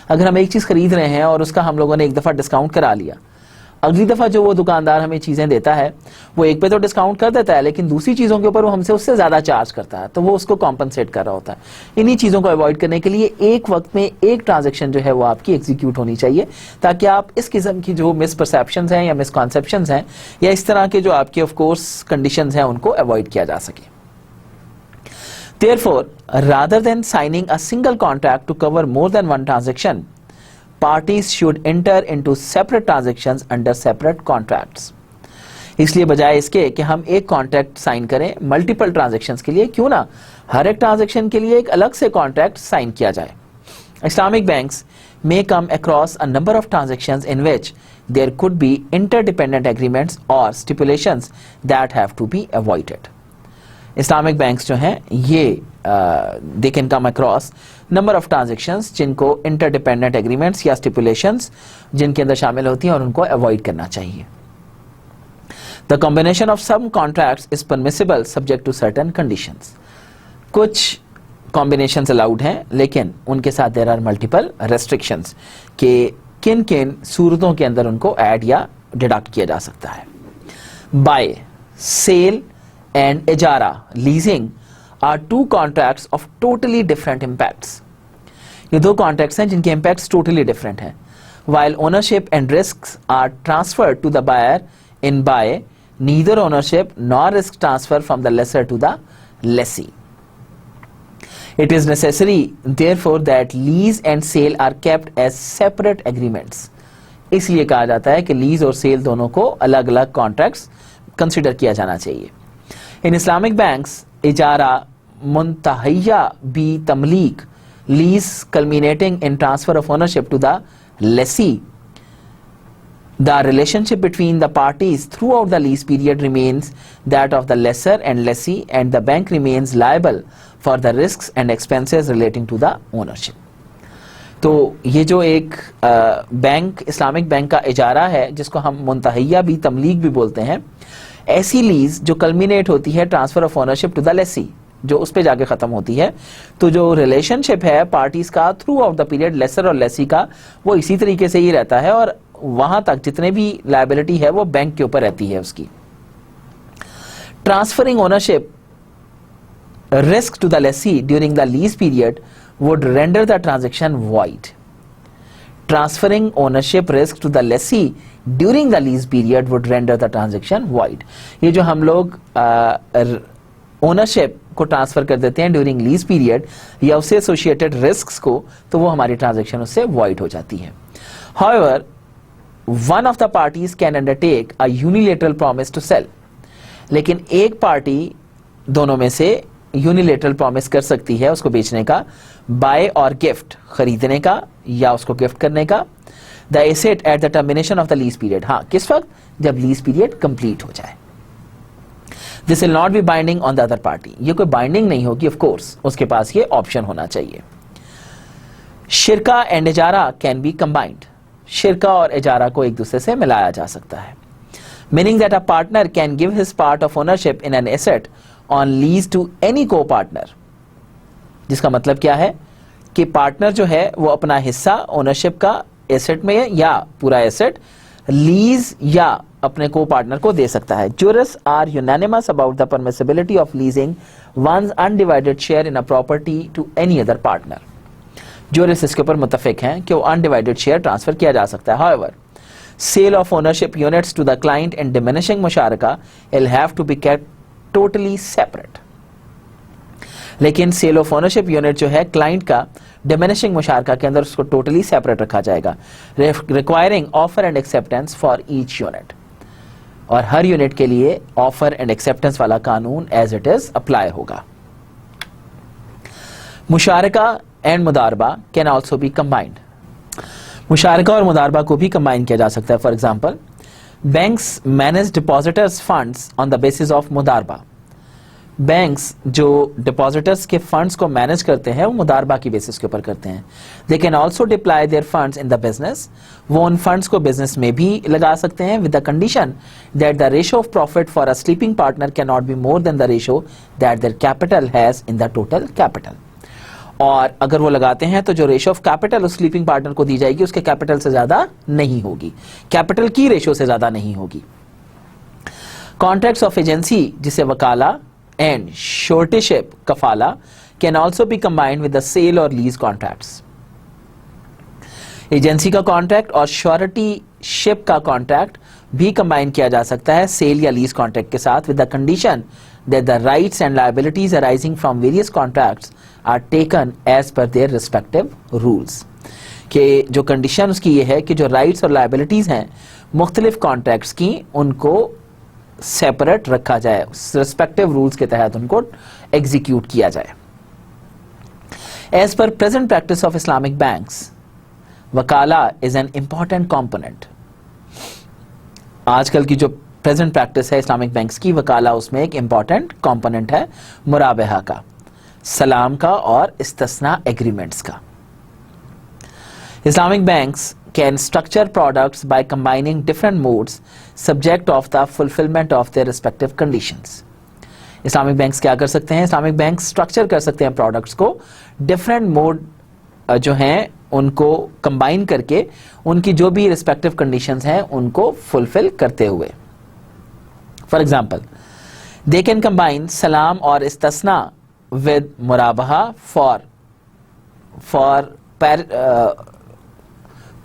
अगर हम एक चीज खरीद रहे हैं और उसका हम लोगों ने एक दफा डिस्काउंट करा लिया, अगली दफा जो वो दुकानदार हमें चीजें देता है वो एक पे तो डिस्काउंट कर देता है लेकिन दूसरी चीजों के ऊपर वो हमसे उससे ज्यादा चार्ज करता है, तो वो उसको कॉम्पनसेट कर रहा होता है. इन्हीं चीजों को अवॉइड करने के लिए एक वक्त में एक ट्रांजैक्शन जो है वो आपकी एग्जीक्यूट होनी चाहिए ताकि आप इस किस्म की जो मिसपरसेप्शंस हैं या मिसकॉन्सेप्शंस हैं या इस तरह के जो आपके ऑफ कोर्स कंडीशंस हैं उनको अवॉइड किया जा सके. Therefore, rather than signing a single contract to cover more than one transaction, parties should enter into separate transactions under separate contracts. इसलिए बजाय इसके कि हम एक कॉन्ट्रैक्ट साइन करें मल्टीपल ट्रांजैक्शंस के लिए, क्यों ना हर एक ट्रांजैक्शन के लिए एक अलग से कॉन्ट्रैक्ट साइन किया जाए. Islamic banks may come across a number of transactions in which there could be interdependent agreements or stipulations that have to be avoided. Islamic banks जो हैं ये they can come across number of transactions जिनको interdependent agreements या स्टिपुलेशंस जिनके अंदर शामिल होती हैं और उनको अवॉइड करना चाहिए. The combination of some contracts is permissible subject to certain conditions. कुछ कॉम्बिनेशंस अलाउड हैं लेकिन उनके साथ देयर आर मल्टीपल रेस्ट्रिक्शंस कि किन किन सूरतों के अंदर उनको ऐड या डिडक्ट किया जा सकता है. बाय, sale and ijara, leasing are two contracts of totally different impacts. ये दो contracts हैं जिनके impacts totally different हैं. While ownership and risks are transferred to the buyer in by neither ownership nor risk transfer from the lessor to the lessee. It is necessary, therefore, that lease and sale are kept as separate agreements. इसलिए कहा जाता है कि lease और cell दोनों को अलग अलग कॉन्ट्रैक्ट्स कंसिडर किया जाना चाहिए. इन इस्लामिक बैंक्स इजारा मुंतहैया बी तमलीक lease culminating in transfer of ownership to the lessee. The relationship between the parties throughout the lease period remains that of the lessor and lessee, and the bank remains liable for the risks and expenses relating to the ownership. तो ये जो एक bank Islamic bank का इजारा है जिसको हम मुंतहैया भी तमलीक भी बोलते हैं, ऐसी लीज जो कल्मिनेट होती है transfer of ownership to the lessee, जो उस पे जाके खत्म होती है, तो जो रिलेशनशिप है पार्टीज का throughout the period lessor और लेसी का, वो इसी तरीके से ही रहता है और वहां तक जितने भी लायबिलिटी है वो बैंक के ऊपर रहती है उसकी. Transferring ownership risk to the lessee during the lease period would render the transaction void. Transferring ownership risk to the lessee during the lease period would render the transaction void. ये जो हम लोग ownership को transfer कर देते हैं during lease period या उससे एसोसिएटेड रिस्क्स को, तो वो हमारी ट्रांजैक्शन उससे वॉइड हो जाती है. However, one of the parties can undertake a unilateral promise to sell. लेकिन एक पार्टी दोनों में से यूनिलेटरल प्रॉमिस कर सकती है उसको बेचने का, बाय और गिफ्ट, खरीदने का या उसको गिफ्ट करने का, the asset at the termination of the lease period. हाँ, किस वक्त? जब लीज पीरियड कंप्लीट हो जाए. This will not be binding on the other party. ये कोई बाइंडिंग नहीं होगी, ऑफ कोर्स उसके पास ये ऑप्शन होना चाहिए. शिरका एंड इजारा कैन बी कंबाइंड. शिरका और इजारा को एक दूसरे से मिलाया जा सकता है. Meaning that a partner can give his part of ownership in an asset on lease to any co partner. जिसका मतलब क्या है कि पार्टनर जो है वो अपना हिस्सा ओनरशिप का एसेट में या पूरा एसेट लीज या अपने को पार्टनर को दे सकता है. Jurists are unanimous about the permissibility of leasing one's undivided share in a property to any other partner. Jurists इसके ऊपर मुत्तफिक हैं कि वो अनडिवाइडेड शेयर ट्रांसफर किया जा सकता है. However, sale of ownership units to the client and diminishing musharaka will have to be kept totally separate. लेकिन सेल ऑफ ओनरशिप यूनिट जो है क्लाइंट का डिमिनिशिंग मुशारका के अंदर उसको टोटली सेपरेट रखा जाएगा, requiring offer and acceptance for each unit. और हर यूनिट के लिए ऑफर एंड एक्सेप्टेंस वाला कानून एज इट इज अप्लाई होगा. मुशारका एंड मुदारबा कैन ऑल्सो बी कंबाइंड. मुशारका और मुदारबा को भी कंबाइन किया जा सकता है. For example, banks manage depositors funds on the basis of मुदारबा. बैंक्स जो डिपॉजिटर्स के फंड्स को मैनेज करते हैं वो मुदारबा की बेसिस के ऊपर करते हैं. They can also deploy there funds in the business. वो उन फंड्स को बिजनेस में भी लगा सकते हैं with the condition that the ratio of profit for a sleeping partner can not be more than the ratio that their capital has in the total capital. और अगर वो लगाते हैं तो जो रेशियो ऑफ कैपिटल उस स्लीपिंग पार्टनर को दी जाएगी उसके कैपिटल से ज्यादा नहीं होगी, कैपिटल की रेशियो से ज्यादा नहीं होगी. कॉन्ट्रैक्ट्स ऑफ एजेंसी जिसे वकाला and suretyship kafala can also be combined with the sale or lease contracts. Agency का कॉन्ट्रैक्ट और श्योरिटीशिप का कॉन्ट्रैक्ट भी कंबाइन किया जा सकता है सेल या लीज कॉन्ट्रैक्ट के साथ with the condition that the rights and liabilities arising from various contracts are taken as per their respective rules. कि जो कंडीशन उसकी ये है कि जो राइट्स और लायबिलिटीज हैं मुख्तलिफ कॉन्ट्रैक्ट्स की, उनको सेपरेट रखा जाए, रिस्पेक्टिव रूल्स के तहत उनको एग्जीक्यूट किया जाए. As per present practice of Islamic banks, वकाला इज एन इंपॉर्टेंट कंपोनेंट. आजकल की जो प्रेजेंट प्रैक्टिस है इस्लामिक बैंक्स की, वकाला उसमें एक इंपॉर्टेंट कंपोनेंट है मुराबहा का, सलाम का और इस्तिस्ना एग्रीमेंट्स का. Islamic banks can structure products by combining different modes subject of the fulfillment of their respective conditions. Islamic banks क्या कर सकते हैं? Islamic banks structure कर सकते हैं products को different mode जो हैं उनको combine करके उनकी जो भी respective conditions हैं उनको fulfill करते हुए. For example, they can combine salam और istisna with murabaha for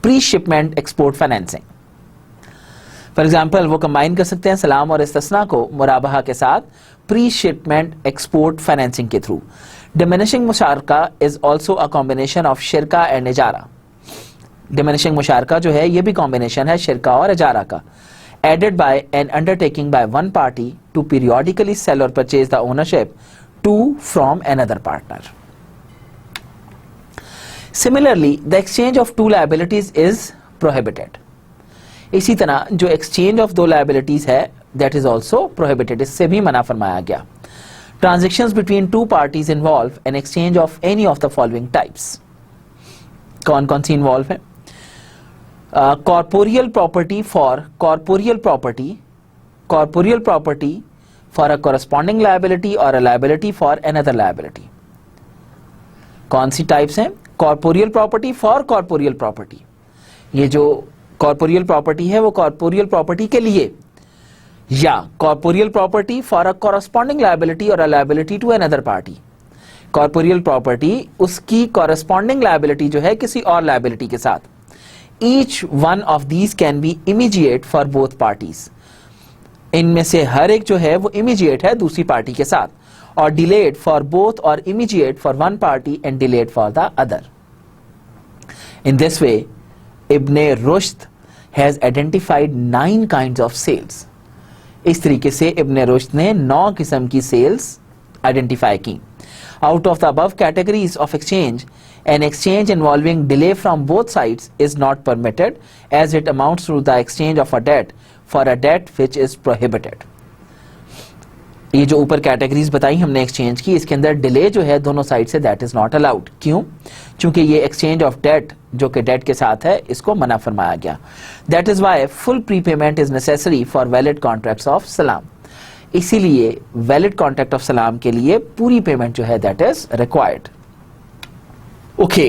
pre-shipment export financing. For example वो कंबाइन कर सकते हैं सलाम और इस्तिस्ना को मुराबहा के साथ प्री शिपमेंट एक्सपोर्ट फाइनेंसिंग के थ्रू। डिमिनिशिंग मुशारका is also a combination of शिरका एंड इजारा। डिमिनिशिंग मुशारका जो है ये भी कॉम्बिनेशन है शिरका और इजारा का। Added by an undertaking by one party to periodically sell और purchase the ownership to from another partner. Similarly the exchange of two liabilities is prohibited. इसी तरह जो एक्सचेंज ऑफ दो लायबिलिटीज है दैट इज ऑल्सो प्रोहिबिटेड, इससे भी मना फरमाया गया। Transactions between two parties involve an exchange of any of the following types. कौन कौन सी इन्वॉल्व है? Corporeal property for corporeal property, corporeal property for a corresponding liability और a liability for another liability. कौन सी टाइप्स हैं? Corporeal property for corporeal property, ये जो कॉर्पोरियल प्रॉपर्टी है वो कॉर्पोरियल प्रॉपर्टी के लिए, या corporeal property for a corresponding liability और a liability to another party. Corporeal property उसकी कॉरस्पॉन्डिंग लायबिलिटी जो है किसी और लायबिलिटी के साथ। Each one of these can be immediate for both parties. इनमें से हर एक जो है वो इमीडिएट है दूसरी पार्टी के साथ, और डिलेड फॉर बोथ और immediate for one party and delayed for the other. In this way Ibne Rushd has identified 9 kinds of sales. इस तरीके से इब्ने रुश्द ने 9 किस्म की सेल्स आइडेंटिफाई की। Out of the above categories of exchange, an exchange involving delay from both sides is not permitted as it amounts to the exchange of a debt for a debt which is prohibited। ये जो ऊपर categories बताई हमने exchange की, इसके अंदर delay जो है दोनों side say that is not allowed. क्यों? क्योंकि ये एक्सचेंज ऑफ डेट जो कि डेट के साथ है इसको मना फरमाया गया। That is why full prepayment is necessary for valid contracts of सलाम। इसीलिए वैलिड कॉन्ट्रैक्ट ऑफ सलाम के लिए पूरी पेमेंट जो है that is required. Okay,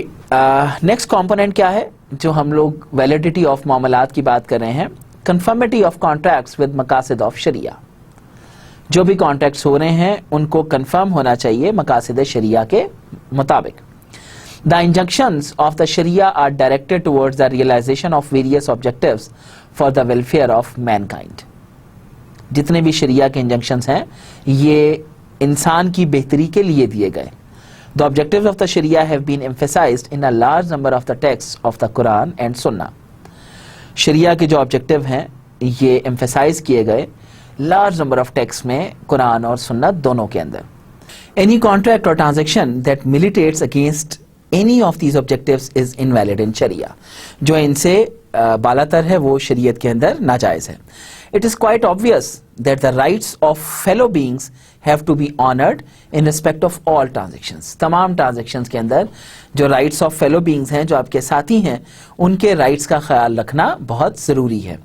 next component क्या है जो हम लोग वैलिडिटी ऑफ मामलात की बात कर रहे हैं? कंफर्मिटी ऑफ कॉन्ट्रैक्ट्स विद मकासिद ऑफ शरिया। जो भी कॉन्ट्रैक्ट्स हो रहे हैं उनको कंफर्म होना चाहिए मकासिद शरिया के मुताबिक। द इंजंक्शंस ऑफ द शरिया are directed towards the realisation of various objectives for the welfare of mankind. जितने भी शरिया के इंजंक्शंस हैं ये इंसान की बेहतरी के लिए दिए गए। The objectives of the Sharia have been emphasized in a large number of the texts of the Quran and Sunnah। शरिया के जो ऑब्जेक्टिव हैं ये emphasize किए गए large number of texts में, कुरान और सुन्नत दोनों के अंदर। Any contract or transaction that militates against any of these objectives is invalid in Sharia। जो इनसे बालातर है वो शरीयत के अंदर नाजायज है। It is quite obvious that the rights of fellow beings have to be honored in respect of all transactions। तमाम transactions के अंदर जो rights of fellow beings हैं, जो आपके साथी हैं, उनके rights का ख्याल रखना बहुत ज़रूरी है।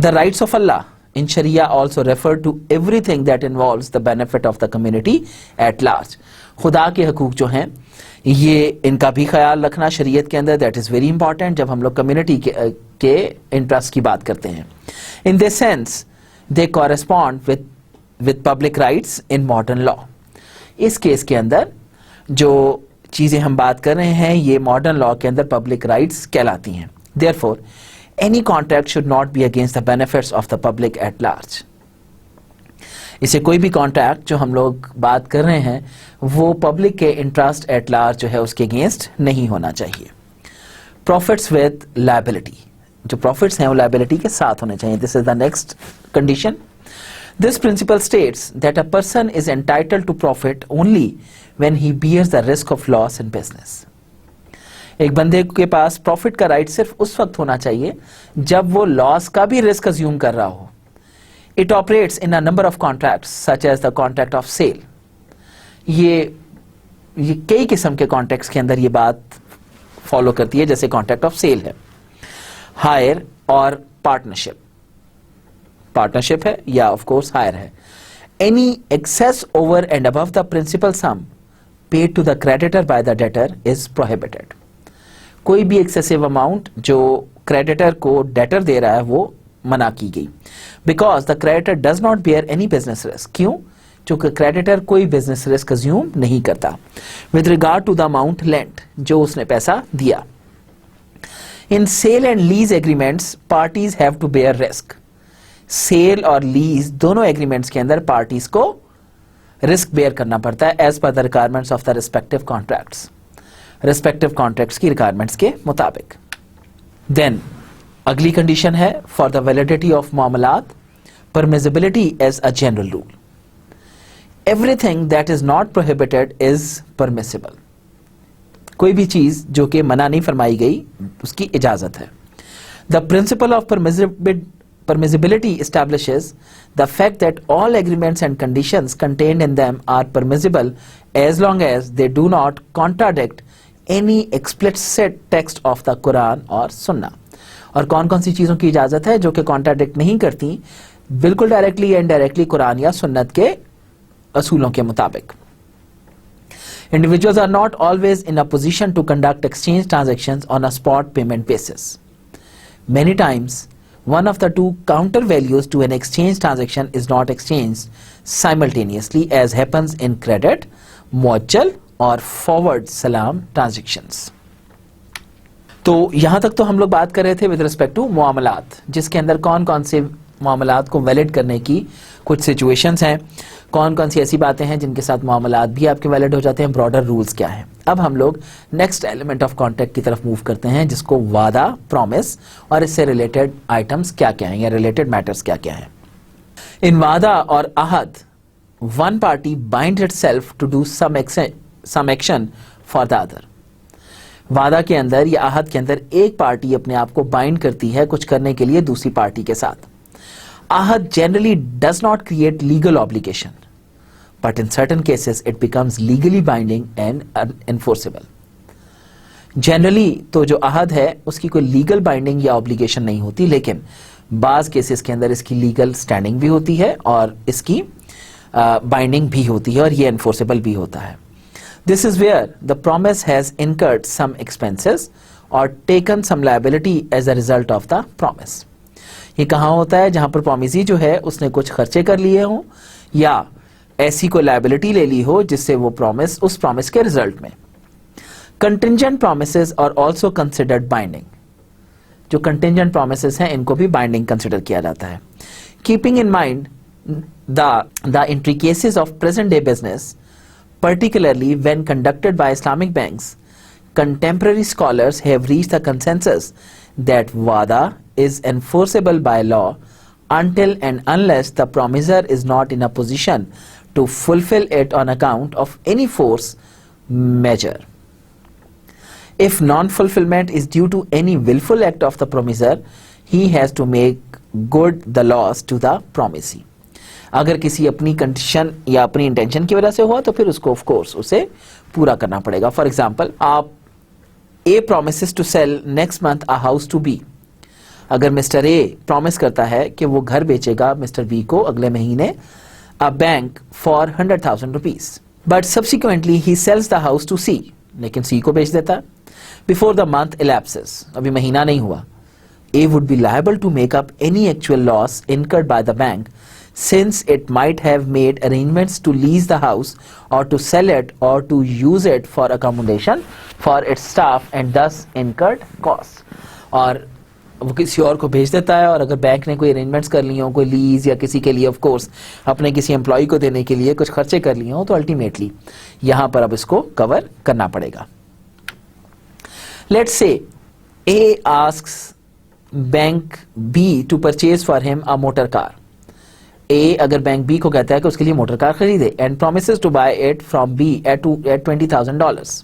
The rights of Allah in Sharia also refer to everything that involves the benefit of the community at large। खुदा के हकूक़ जो हैं ये इनका भी ख्याल रखना शरीयत के अंदर दैट इज़ वेरी इंपॉर्टेंट जब हम लोग कम्युनिटी के इंटरेस्ट की बात करते हैं। In this sense they correspond with public rights in modern law. इस केस के अंदर जो चीज़ें हम बात कर रहे हैं ये मॉडर्न लॉ के अंदर पब्लिक राइट्स कहलाती हैं। Therefore any contract should not be against the benefits of the public at large. इसे कोई भी कॉन्ट्रैक्ट जो हम लोग बात कर रहे हैं वो पब्लिक के इंटरेस्ट एट लार्ज जो है उसके अगेंस्ट नहीं होना चाहिए। प्रॉफिट्स विद लायबिलिटी, जो प्रॉफिट्स हैं वो लायबिलिटी के साथ होने चाहिए। This is the next condition. This principle states that a person is entitled to profit only when he bears the risk of loss in business. एक बंदे के पास प्रॉफिट का राइट सिर्फ उस वक्त होना चाहिए जब वो लॉस का भी रिस्क अज्यूम कर रहा हो। It operates in a number of contracts such as the contract of sale। ये कई किस्म के कॉन्ट्रैक्ट्स के अंदर ये बात फॉलो करती है, जैसे कॉन्ट्रैक्ट ऑफ सेल है, हायर और पार्टनरशिप। पार्टनरशिप है या ऑफ कोर्स हायर है। Any excess over and above the principal sum paid to the creditor by the debtor is prohibited. कोई भी एक्सेसिव अमाउंट जो क्रेडिटर को डेटर दे रहा है वो मना की गई। Because the creditor does not bear any business risk. क्यों? क्योंकि क्रेडिटर कोई बिजनेस रिस्क अज्यूम नहीं करता with regard to the amount lent, जो उसने पैसा दिया। In sale and lease agreements parties have to bear risk. Sale और लीज दोनों एग्रीमेंट्स के अंदर पार्टीज को रिस्क बेयर करना पड़ता है as per the requirements of the respective contracts, respective contracts की रिक्वायरमेंट्स के मुताबिक। देन अगली कंडीशन है फॉर द वैलिडिटी ऑफ मामलात, permissibility as a general rule. Everything that is not prohibited is permissible. कोई भी चीज जो कि मना नहीं फरमाई गई उसकी इजाजत है। The principle of permissibility establishes the fact that all agreements and conditions contained in them are permissible as long as they do not contradict any explicit text of the Quran or Sunnah। और कौन कौन सी चीजों की इजाजत है जो कि contradict नहीं करती बिल्कुल डायरेक्टली या इनडायरेक्टली कुरान या सुन्नत के असूलों के मुताबिक। Individuals are not always in a position to conduct exchange transactions on a spot payment basis. Many times one of the two counter values to an exchange transaction is not exchanged simultaneously as happens in credit, mutual और forward salam transactions। तो यहां तक तो हम लोग बात कर रहे थे विद रिस्पेक्ट टू मुआमलात, जिसके अंदर कौन कौन से मामलात को वैलिड करने की कुछ सिचुएशंस हैं, कौन कौन सी ऐसी बातें हैं जिनके साथ मामलात भी आपके वैलिड हो जाते हैं, ब्रॉडर रूल्स क्या हैं। अब हम लोग नेक्स्ट एलिमेंट ऑफ कॉन्ट्रैक्ट की तरफ मूव करते हैं जिसको वादा, प्रॉमिस और इससे रिलेटेड आइटम्स क्या क्या हैं या रिलेटेड मैटर्स क्या क्या हैं। इन वादा और आहद one party bind itself to do some action for the other. वादा के अंदर या आहद के अंदर एक पार्टी अपने आप को बाइंड करती है कुछ करने के लिए दूसरी पार्टी के साथ। Ahad generally does not create legal obligation, but in certain cases it becomes legally binding and enforceable. Generally तो जो ahad है उसकी कोई legal binding या obligation नहीं होती, लेकिन बाज केसेस के अंदर इसकी legal standing भी होती है और इसकी binding भी होती है और ये enforceable भी होता है। This is where the promise has incurred some expenses or taken some liability as a result of the promise। ये कहाँ होता है? जहां पर प्रॉमिसी जो है उसने कुछ खर्चे कर लिए हों या ऐसी कोई लायबिलिटी ले ली हो जिससे वो प्रॉमिस उस प्रॉमिस के रिजल्ट में। Contingent promises are also considered binding. जो कंटिंजेंट प्रोमिसेस हैं इनको भी बाइंडिंग कंसिडर किया जाता है। Keeping in mind the intricacies of present day business, particularly when conducted by Islamic banks, contemporary scholars have reached the consensus that wada is enforceable by law until and unless the promisor is not in a position to fulfill it on account of any force majeure. If non-fulfillment is due to any willful act of the promisor, he has to make good the loss to the promisee. अगर किसी अपनी condition या अपनी intention की वजह से हुआ तो फिर उसको ऑफ कोर्स उसे पूरा करना पड़ेगा। फॉर एग्जांपल, आप A promises to sell next month a house to B. अगर मिस्टर ए प्रॉमिस करता है कि वो घर बेचेगा मिस्टर बी को अगले महीने a bank for 100,000 rupees, but subsequently he sells the house to C, लेकिन सी को बेच देता है बिफोर द मंथ elapses, अभी महीना नहीं हुआ। A would be liable to make up any actual loss incurred by the bank since it might have made arrangements to lease the house or to sell it or to use it for accommodation for its staff and thus incurred costs। और वो किसी और को भेज देता है और अगर बैंक ने कोई अरेंजमेंट्स कर लिए हो, कोई लीज या किसी के लिए ऑफ कोर्स अपने किसी एम्प्लॉय को देने के लिए कुछ खर्चे कर लिए हो, तो अल्टीमेटली यहां पर अब इसको कवर करना पड़ेगा। Let's say A asks bank B to purchase for him a motor car. A अगर बैंक बी को कहता है कि उसके लिए मोटर कार खरीदे and promises to buy it from B at $20,000।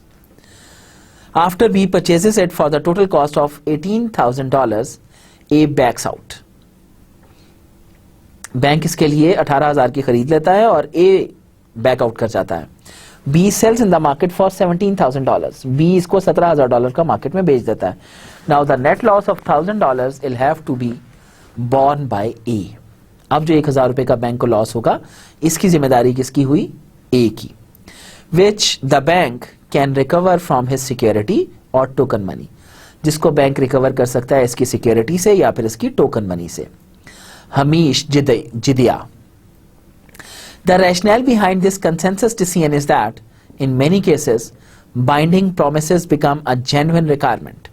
After B purchases it for the total cost of $18,000, A backs out. Bank इसके लिए 18,000 की खरीद लेता है और ए बैक आउट कर जाता है। B sells in the market for $17,000। B इसको $17,000 का मार्केट में बेच देता है। Now the net loss of $1,000 will have to be borne by A. अब जो 1,000 रुपए का बैंक को लॉस होगा इसकी जिम्मेदारी किसकी हुई? ए की। Which the bank can recover from his security और टोकन मनी, जिसको बैंक रिकवर कर सकता है इसकी सिक्योरिटी से या फिर इसकी टोकन मनी से। हमीश जिदिया। The rationale behind this consensus decision is that in many cases binding promises become a genuine requirement.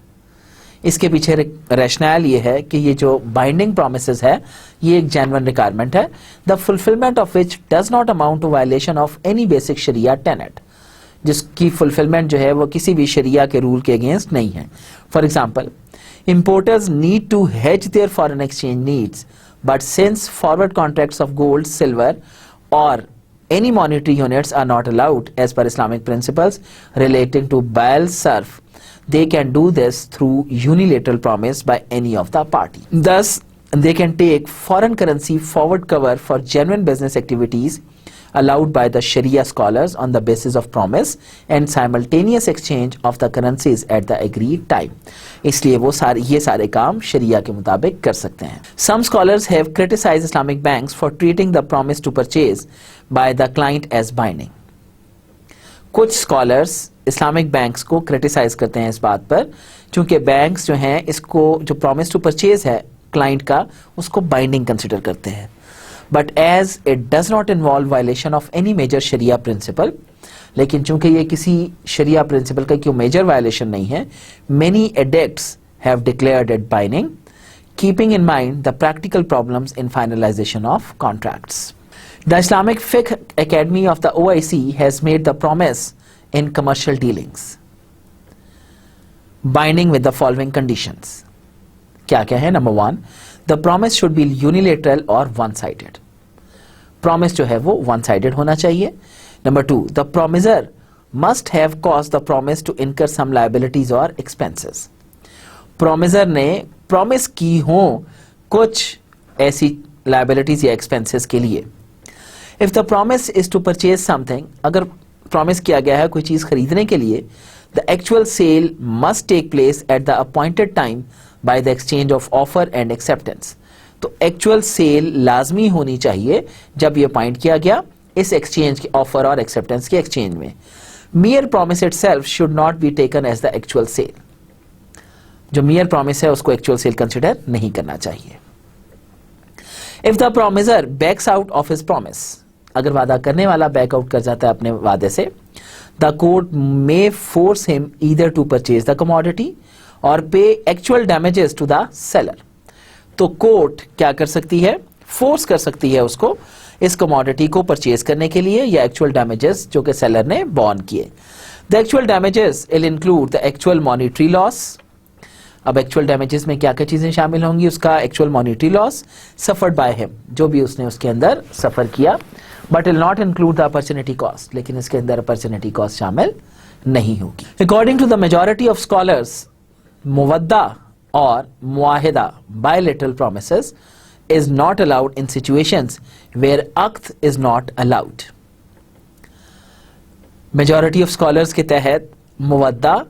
इसके पीछे रैशनल ये है कि ये जो बाइंडिंग प्रोमिसेस है ये एक जेन्युइन रिक्वायरमेंट है, the fulfilment of which does not amount to violation of any basic शरिया टेनेट, जिसकी फुलफिलमेंट जो है वो किसी भी शरिया के रूल के अगेंस्ट नहीं है. For example, importers need to hedge their foreign exchange needs, but since forward contracts of gold, silver or any monetary units are not allowed as per Islamic principles relating to buy surf, they can do this through unilateral promise by any of the party. Thus, they can take foreign currency forward cover for genuine business activities allowed by the Sharia scholars on the basis of promise and simultaneous exchange of the currencies at the agreed time. इसलिए वो ये सारे काम शरिया के मुताबिक कर सकते हैं. Some scholars have criticized Islamic banks for treating the promise to purchase by the client as binding. कुछ स्कॉलर्स इस्लामिक बैंक्स को क्रिटिसाइज करते हैं इस बात पर, क्योंकि बैंक्स जो हैं इसको जो प्रॉमिस टू परचेज है क्लाइंट का उसको बाइंडिंग कंसिडर करते हैं. But as it does not involve violation of any major शरिया प्रिंसिपल, लेकिन चूंकि ये किसी शरिया प्रिंसिपल का कोई मेजर वायलेशन नहीं है, many addicts have declared it binding, keeping in mind the practical problems in finalisation of contracts. The Islamic Fiqh Academy of the OIC has made the promise in commercial dealings binding with the following conditions. क्या क्या है? Number 1, the promise should be unilateral or one-sided. Promise जो है वो one-sided होना चाहिए. Number 2, the promisor must have caused the promise to incur some liabilities or expenses. Promisor ने promise की हो कुछ ऐसी liabilities या expenses के लिए. If the promise is to purchase something, अगर promise किया गया है कोई चीज खरीदने के लिए, the actual sale must take place at the appointed time by the exchange of offer and acceptance. तो actual sale लाजमी होनी चाहिए जब ये पॉइंट किया गया इस exchange के offer और acceptance के exchange में. Mere promise itself should not be taken as the actual sale. जो mere promise है उसको actual sale consider नहीं करना चाहिए. If the promisor backs out of his promise, अगर वादा करने वाला बैक आउट कर जाता है अपने वादे से, the court may force him either to purchase the commodity or pay actual damages to the seller. तो कोर्ट क्या कर सकती है? फोर्स कर सकती है उसको इस कमोडिटी को परचेज करने के लिए या एक्चुअल डैमेजेस जो कि सेलर ने बॉर्न किए. The actual damages will include the actual monetary loss. अब एक्चुअल डैमेजेस में क्या क्या चीजें शामिल होंगी? उसका actual monetary loss suffered by him, जो भी उसने उसके अंदर सफर किया, but will not include the opportunity cost, लेकिन इसके अंदर अपॉर्चुनिटी कॉस्ट शामिल नहीं होगी. According to the majority of scholars, मुवद्दा और मुआहिदा bilateral promises is not allowed in situations where अक्द is not allowed. Majority of scholars के तहत मुवद्दा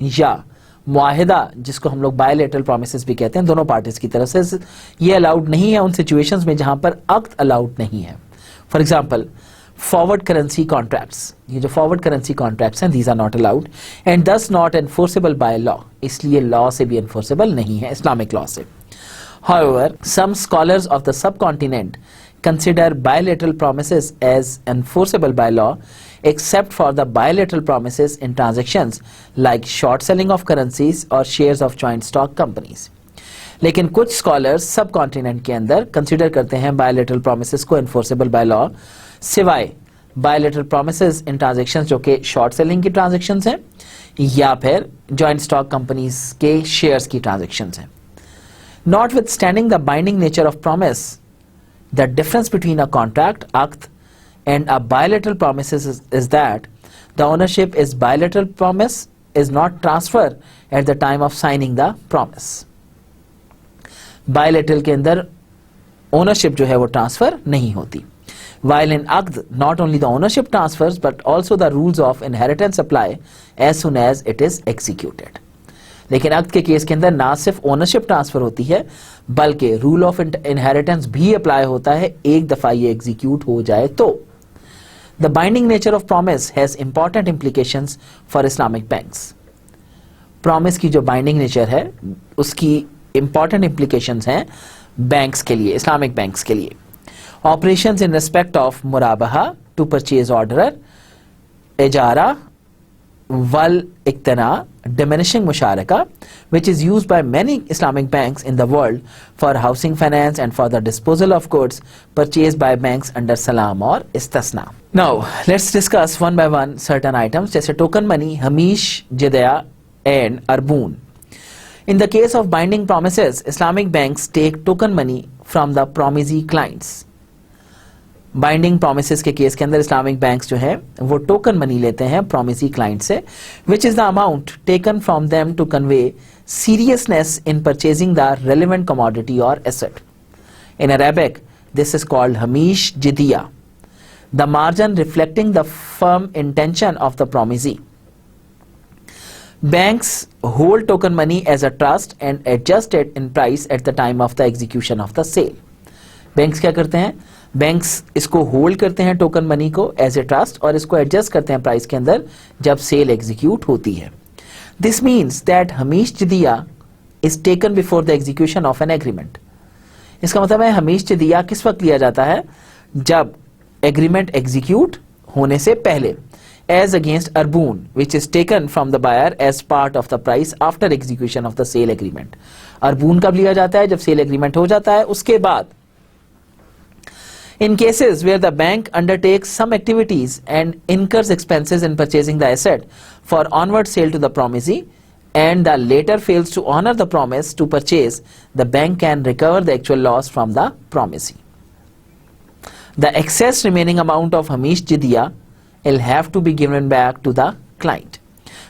या मुआहिदा, जिसको हम लोग बायलैटरल प्रोमिसेस भी कहते हैं, दोनों पार्टीज की तरफ से, ये अलाउड नहीं है उन सिचुएशंस में जहां पर अक्द अलाउड नहीं है. For example, forward currency contracts, ये जो फॉरवर्ड करेंसी कॉन्ट्रैक्ट्स हैं, these are not allowed and thus not enforceable by law, इसलिए लॉ से भी एनफोर्सेबल नहीं है, इस्लामिक लॉ से. However, some scholars of the subcontinent consider bilateral promises as enforceable by law, except for the bilateral promises in transactions like short selling of currencies or shares of joint stock companies. लेकिन कुछ scholars सब continent के अंदर consider करते हैं bilateral promises को enforceable by law, सिवाय bilateral promises इन transactions जो कि शॉर्ट सेलिंग की ट्रांजैक्शंस हैं या फिर जॉइंट स्टॉक कंपनीज के शेयर्स की ट्रांजैक्शंस हैं. Notwithstanding the binding nature of promise, the difference between a contract, aqd, and a bilateral promise is that the ownership is bilateral promise is not transferred at the time of signing the promise. Bilateral के अंदर ownership जो है वो transfer नहीं होती. While in aqd, not only the ownership transfers but also the rules of inheritance apply as soon as it is executed. लेकिन अक्द के case के अंदर ना सिर्फ ओनरशिप ट्रांसफर होती है बल्कि रूल ऑफ इनहेरिटेंस भी अप्लाई होता है एक दफा ये एग्जीक्यूट हो जाए तो. The binding nature of promise has important implications for Islamic banks. Promise की जो बाइंडिंग नेचर है उसकी इंपॉर्टेंट इंप्लीकेशंस हैं बैंक्स के लिए, इस्लामिक बैंक्स के लिए. ऑपरेशंस इन रिस्पेक्ट ऑफ मुराबहा टू परचेज ऑर्डर, इजारा wal iqtina, diminishing musharaka, which is used by many Islamic banks in the world for housing finance and for the disposal of goods purchased by banks under salam or istasna. Now let's discuss one by one certain items जैसे token money, hamish, jidya and arbun. In the case of binding promises, Islamic banks take token money from the promisee clients. Binding promises के case के अंदर Islamic banks जो है वो token money लेते हैं promisee client से, which is the amount taken from them to convey seriousness in purchasing the relevant commodity और asset. In Arabic this is called हमीश जिदिया, the margin reflecting the firm intention of the promisee. Banks hold token money as a trust and adjust it in price at the time of the execution of the sale. Banks क्या करते हैं? Banks इसको hold करते हैं token money को as a trust और इसको adjust करते हैं प्राइस के अंदर जब सेल एग्जीक्यूट होती है. दिस मीन्स दैट हमीश जिदिया is taken before the execution of an agreement. इसका मतलब है हमीश जिदिया किस वक्त लिया जाता है? जब एग्रीमेंट एग्जीक्यूट होने से पहले. As against arbun, which is taken from the buyer as part of the price after execution of the sale agreement. Arbun कब लिया जाता है? जब सेल एग्रीमेंट हो जाता है उसके बाद. In cases where the bank undertakes some activities and incurs expenses in purchasing the asset for onward sale to the promisee and the later fails to honor the promise to purchase, the bank can recover the actual loss from the promisee. The excess remaining amount of hamish jidya will have to be given back to the client.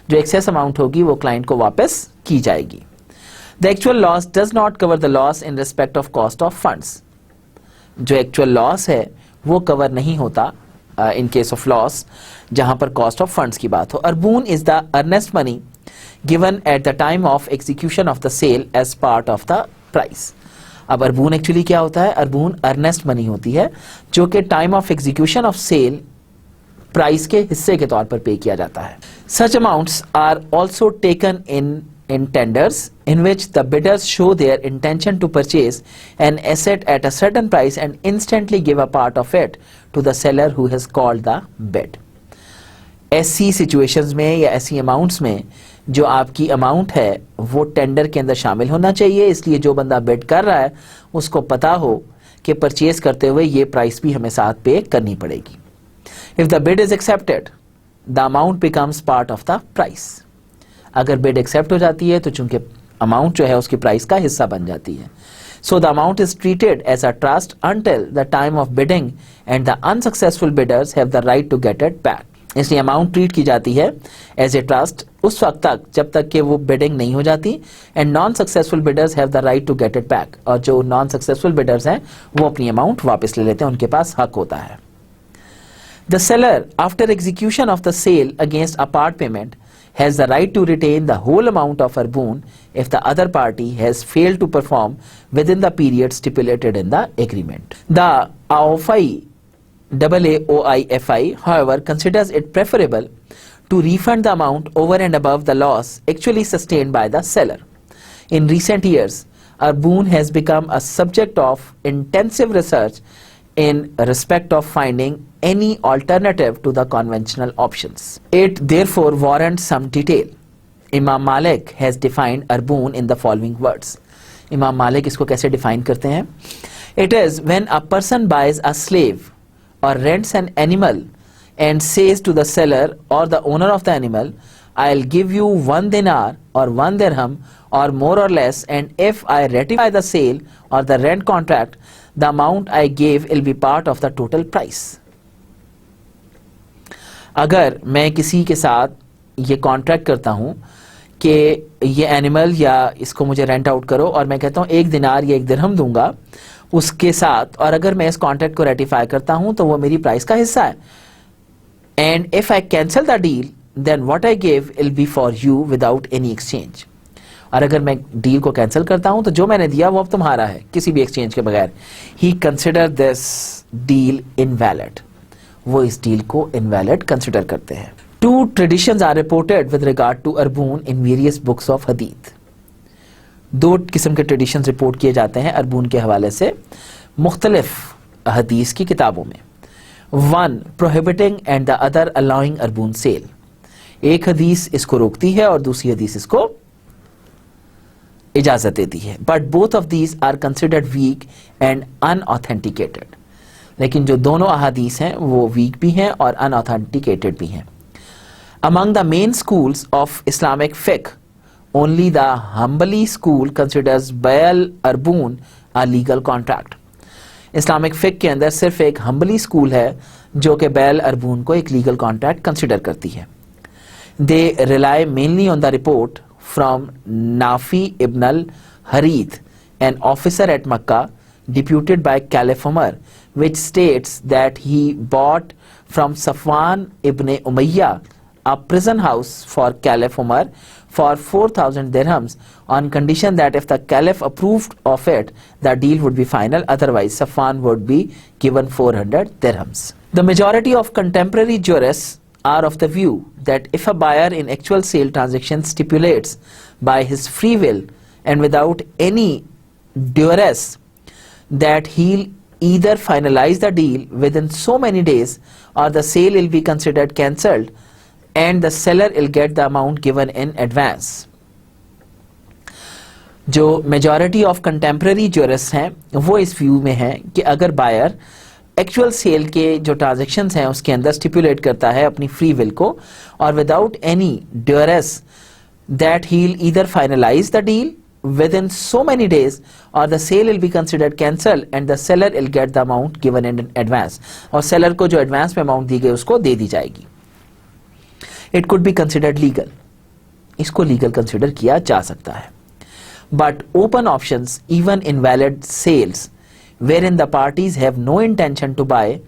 जो excess amount होगी वो client को वापस की जाएगी. The actual loss does not cover the loss in respect of cost of funds. जो actual loss है वो cover नहीं होता in case of loss जहां पर cost of funds की बात हो. Arbun is the earnest money given at the time of execution of the sale as part of the price. अब अर्बून एक्चुअली क्या होता है? अर्बून अर्नेस्ट मनी होती है जो कि time of execution of sale price के हिस्से के तौर पर पे किया जाता है. Such amounts are also taken in tenders in which the bidders show their intention to purchase an asset at a certain price and instantly give a part of it to the seller who has called the bid. ऐसी situations में या ऐसी amounts में जो आपकी amount है वो tender के अंदर शामिल होना चाहिए, इसलिए जो बंदा बिड कर रहा है उसको पता हो कि परचेज करते हुए ये प्राइस भी हमें साथ पे करनी पड़ेगी. If the bid is accepted, the amount becomes part of the price. अगर bid accept हो जाती है तो चूंकि amount जो है उसकी प्राइस का हिस्सा बन जाती है. So the amount is treated as a trust until the time of bidding and the unsuccessful bidders have the right to get it back. इसलिए अमाउंट ट्रीट की जाती है एज ए ट्रस्ट उस वक्त तक जब तक कि वो बिडिंग नहीं हो जाती and non successful bidders have the right to get it back. और जो नॉन सक्सेसफुल बिडर्स हैं वो अपनी अमाउंट वापस ले लेते हैं, उनके पास हक होता है. The seller, after execution of the sale against a part payment, has the right to retain the whole amount of arbun if the other party has failed to perform within the period stipulated in the agreement. The AOIFI, however, considers it preferable to refund the amount over and above the loss actually sustained by the seller. In recent years, arbun has become a subject of intensive research in respect of finding any alternative to the conventional options. It therefore warrants some detail. Imam Malik has defined arbun in the following words. Imam Malik इसको कैसे define करते हैं? It is when a person buys a slave or rents an animal and says to the seller or the owner of the animal, I'll give you 1 dinar or 1 dirham or more or less, and if I ratify the sale or the rent contract, the amount I gave will be part of the total price. अगर मैं किसी के साथ ये contract करता हूँ कि ये एनिमल या इसको मुझे रेंट आउट करो और मैं कहता हूँ 1 दिनार या 1 दिरहम दूंगा उसके साथ, और अगर मैं इस कॉन्ट्रैक्ट को रेटिफाई करता हूँ तो वो मेरी प्राइस का हिस्सा है. And if I cancel the deal then what I give will be for you without any exchange. और अगर मैं डील को कैंसिल करता हूं तो जो मैंने दिया वो अब तुम्हारा है किसी भी एक्सचेंज के बगैर. ही कंसिडर दिस डील इनवैलिड. वो इस डील को इनवैलिड कंसिडर करते हैं. 2 traditions are reported with regard to arbun in various books of hadith. 2 किस्म के ट्रेडिशंस रिपोर्ट किए जाते हैं अर्बून के हवाले से मुख्तलिफ हदीस की किताबों में. 1 prohibiting and the other allowing arbun sale. एक हदीस इसको रोकती है और दूसरी हदीस इसको इजाजत देती है. But both of these are considered weak and unauthenticated. लेकिन जो दोनों अहादीस हैं वो वीक भी हैं और अनऑथेंटिकेटेड भी हैं. Among the main schools of Islamic फिक्ह only the Hanbali school considers बैल अरबून अ लीगल कॉन्ट्रैक्ट. इस्लामिक फिक्ह के अंदर सिर्फ एक हम्बली स्कूल है जो कि बैल अरबून को एक लीगल कॉन्ट्रैक्ट कंसिडर करती है. They rely mainly on the report from Nafi ibn al-Harith, an officer at Makkah deputed by Caliph Umar, which states that he bought from Safwan ibn Umayyah a prison house for Caliph Umar for 4,000 dirhams on condition that if the Caliph approved of it, the deal would be final, otherwise Safwan would be given 400 dirhams. The majority of contemporary jurists are of the view that if a buyer in actual sale transaction stipulates by his free will and without any duress that he'll either finalize the deal within so many days or the sale will be considered cancelled and the seller will get the amount given in advance. जो majority of contemporary jurists हैं वो इस view में हैं कि अगर buyer actual sale के जो ट्रांजेक्शन्स हैं उसके अंदर स्टिपुलेट करता है अपनी फ्री विल को और without any duress that he will either finalise the deal within so many days और the sale will be considered cancel and the seller will get the amount given in advance. और seller को जो advance में amount दी गई उसको दे दी जाएगी. It could be considered legal. इसको लीगल कंसिडर किया जा सकता है. But open options even invalid sales wherein the parties have no intention to buy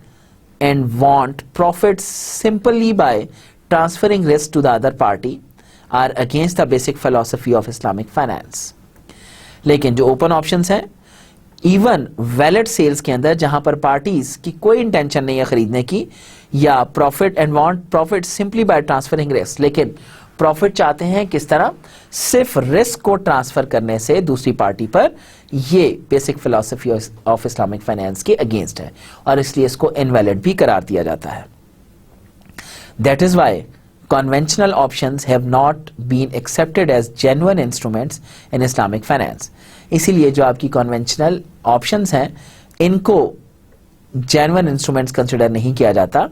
and want profits simply by transferring risk to the other party are against the basic philosophy of Islamic finance. लेकिन जो open options हैं even valid sales के अंदर जहां पर parties की कोई intention नहीं है खरीदने की या profit and want profit simply by transferring risk, लेकिन प्रॉफिट चाहते हैं किस तरह, सिर्फ रिस्क को ट्रांसफर करने से दूसरी पार्टी पर, ये basic philosophy of Islamic finance के अगेंस्ट है और इसलिए इसको इनवैलिड भी करार दिया जाता है. That is why conventional options have not been accepted as genuine instruments in Islamic finance. इसीलिए जो आपकी conventional options हैं इनको genuine instruments consider नहीं किया जाता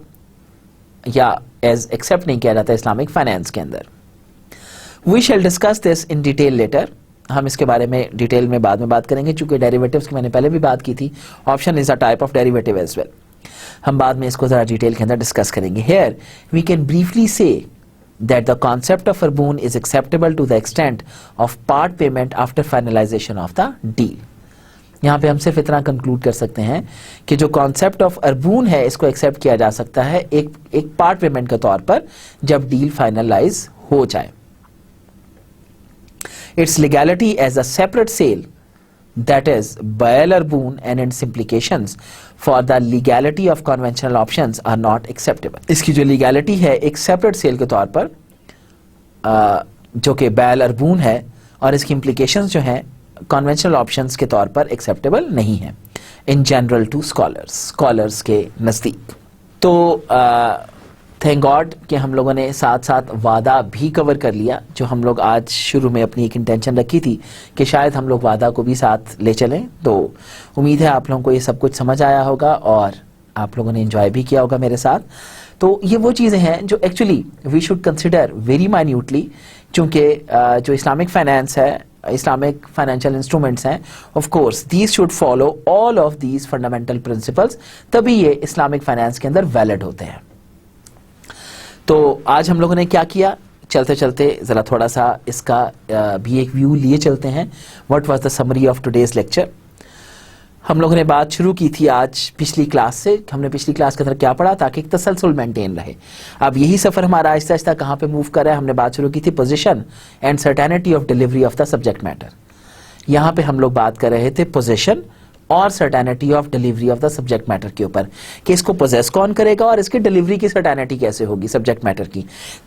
या as accept नहीं किया जाता Islamic finance के अंदर. We shall discuss this in detail later. हम इसके बारे में डिटेल में बाद में बात करेंगे चूंकि डेरिवेटिव्स की मैंने पहले भी बात की थी. Option is a type of derivative as well. हम बाद में इसको जरा डिटेल के अंदर डिस्कस करेंगे. हियर वी कैन ब्रीफली से that the concept of अर्बून is acceptable to the extent of part payment after finalization of the deal. यहाँ पे हम सिर्फ इतना कंक्लूड कर सकते हैं कि जो कॉन्सेप्ट ऑफ अर्बून है इसको एक्सेप्ट किया जा सकता है एक पार्ट पेमेंट के तौर पर जब डील फाइनलाइज हो जाए. Its legality as a separate sale, that is Bay'al Arboon, and its implications for the legality of conventional options are not acceptable. इसकी जो legality है एक separate sale के तौर पर जो कि Bay'al Arboon है और इसकी implications जो हैं conventional options के तौर पर acceptable नहीं है in general to scholars के नज़दीक. तो थैंक गॉड कि हम लोगों ने साथ साथ वादा भी कवर कर लिया जो हम लोग आज शुरू में अपनी एक इंटेंशन रखी थी कि शायद हम लोग वादा को भी साथ ले चलें. तो उम्मीद है आप लोगों को ये सब कुछ समझ आया होगा और आप लोगों ने एंजॉय भी किया होगा मेरे साथ. तो ये वो चीज़ें हैं जो actually we should consider very minutely क्योंकि जो इस्लामिक फाइनेंस है इस्लामिक फाइनेंशियल इंस्ट्रूमेंट्स हैं of course these should follow all of these fundamental principles, तभी ये इस्लामिक फाइनेंस के अंदर वैलिड होते हैं. तो आज हम लोगों ने क्या किया, चलते चलते ज़रा थोड़ा सा इसका भी एक व्यू लिए चलते हैं. What was the summary of today's lecture. हम लोगों ने बात शुरू की थी आज पिछली क्लास से. हमने पिछली क्लास के अंदर क्या पढ़ा ताकि एक तसलसल मेंटेन रहे. अब यही सफ़र हमारा आहिस्ता आहिस्ता कहाँ पे मूव कर रहा है. हमने बात शुरू की थी position and certainty of delivery of the subject matter. यहाँ पे हम लोग बात कर रहे थे पोजीशन और certainty of delivery of the subject matter के ऊपर कि इसको पोजेस कौन करेगा और इसकी डिलीवरी की सर्टेनिटी कैसे होगी सब्जेक्ट मैटर की.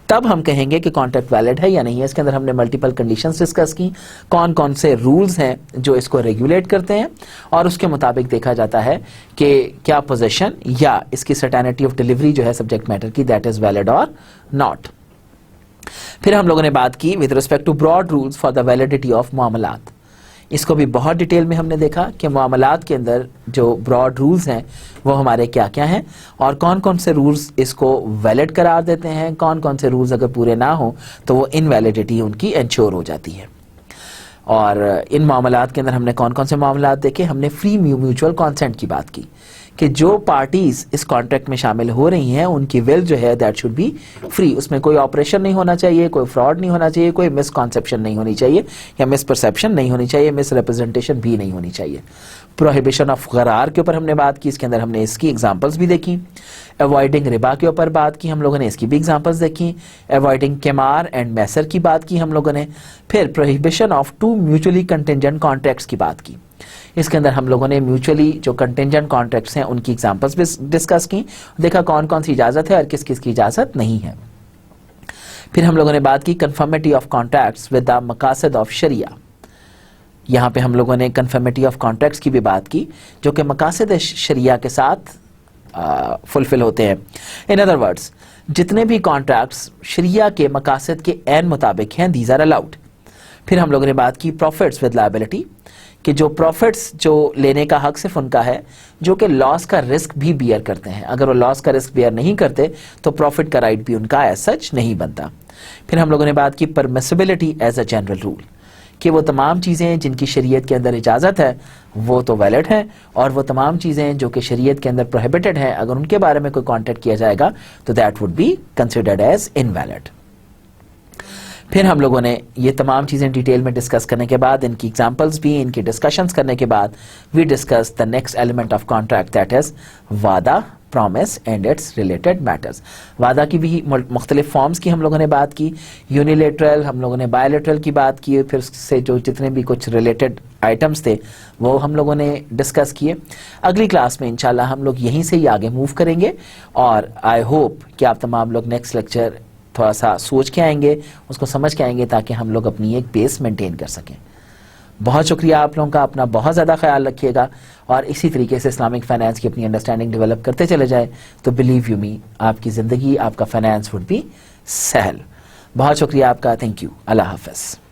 तब हम कहेंगे कि कॉन्ट्रैक्ट वैलिड है या नहीं है. इसके अंदर हमने मल्टीपल कंडीशंस डिस्कस की, कौन कौन से रूल्स हैं जो इसको रेगुलेट करते हैं और उसके मुताबिक देखा जाता है कि क्या पोजेशन या इसकी सर्टेनिटी ऑफ डिलीवरी जो है सब्जेक्ट मैटर की that is valid or not. फिर हम लोगों ने बात की with respect to broad rules for the validity of मामलात। इसको भी बहुत डिटेल में हमने देखा कि मामलात के अंदर जो ब्रॉड रूल्स हैं वो हमारे क्या क्या हैं और कौन कौन से रूल्स इसको वैलिड करार देते हैं, कौन कौन से रूल्स अगर पूरे ना हो तो वो इनवैलिडिटी उनकी इंश्योर हो जाती है। और इन मामलात के अंदर हमने कौन कौन से मामलात देखे, हमने फ्री म्यूचुअल कॉन्सेंट की बात की कि जो पार्टीज इस कॉन्ट्रैक्ट में शामिल हो रही हैं उनकी विल जो है दैट शुड बी फ्री, उसमें कोई ऑपरेशन नहीं होना चाहिए, कोई फ्रॉड नहीं होना चाहिए, कोई मिसकॉन्सेप्शन नहीं होनी चाहिए या मिसपरसेप्शन नहीं होनी चाहिए, मिसरिप्रेजेंटेशन भी नहीं होनी चाहिए। प्रोहिबिशन ऑफ गरार के ऊपर हमने बात की, इसके अंदर हमने इसकी एग्जांपल्स भी देखी। अवॉइडिंग रिबा के ऊपर बात की हम लोगों ने, इसकी भी एग्जांपल्स देखी। अवॉइडिंग केमार एंड मैसर की बात की हम लोगों ने। फिर prohibition of two mutually contingent contracts की बात की, इसके अंदर हम लोगों ने म्यूचुअली जो कंटिंजेंट कॉन्ट्रैक्ट्स हैं उनकी एग्जांपल्स भी डिस्कस की, देखा कौन कौन सी इजाजत है और किस किस की इजाजत नहीं है। फिर हम लोगों ने बात की conformity of contracts with the मकासद ऑफ शरिया। यहाँ पे हम लोगों ने कन्फर्मिटी ऑफ कॉन्ट्रैक्ट्स की भी बात की जो कि मकासद शरिया के साथ फुलफिल होते हैं। इन अदर वर्ड्स जितने भी कॉन्ट्रैक्ट्स शरिया के मकासद के ऐन मुताबिक हैं दीज आर अलाउड। फिर हम लोगों ने बात की प्रॉफिट्स विद लायबिलिटी कि जो प्रॉफिट्स जो लेने का हक सिर्फ उनका है जो कि लॉस का रिस्क भी बियर करते हैं, अगर वो लॉस का रिस्क बियर नहीं करते तो प्रॉफिट का राइट भी उनका एज सच नहीं बनता। फिर हम लोगों ने बात की परमिसिबिलिटी एज अ जनरल रूल कि वो तमाम चीज़ें जिनकी शरीयत के अंदर इजाज़त है वो तो वैलिड हैं और वो तमाम चीज़ें जो कि शरीयत के अंदर प्रोहिबिटेड हैं अगर उनके बारे में कोई कॉन्टैक्ट किया जाएगा तो that would be considered as invalid. फिर हम लोगों ने ये तमाम चीज़ें डिटेल में डिस्कस करने के बाद, इनकी एग्जांपल्स भी, इनकी डिस्कशंस करने के बाद we discuss the next element of contract that is वादा, promise and its related matters. वादा की भी मुख्तलिफ फॉर्म्स की हम लोगों ने बात की, यूनिलेटरल, हम लोगों ने बायलेटरल की बात की, फिर से जो जितने भी कुछ रिलेटेड आइटम्स थे वो हम लोगों ने डिस्कस किए। अगली क्लास में इंशाल्लाह हम लोग यहीं से ही आगे मूव करेंगे और आई होप कि आप तमाम लोग नेक्स्ट लेक्चर थोड़ा सा सोच के आएंगे, उसको समझ के आएंगे ताकि हम लोग अपनी एक बेस मेंटेन कर सकें। बहुत शुक्रिया आप लोगों का, अपना बहुत ज़्यादा ख्याल रखिएगा और इसी तरीके से इस्लामिक फाइनेंस की अपनी अंडरस्टैंडिंग डेवलप करते चले जाए तो बिलीव यू मी आपकी ज़िंदगी, आपका फाइनेंस वुड बी सहल। बहुत शुक्रिया आपका, थैंक यू, अल्लाह हाफ़िज़।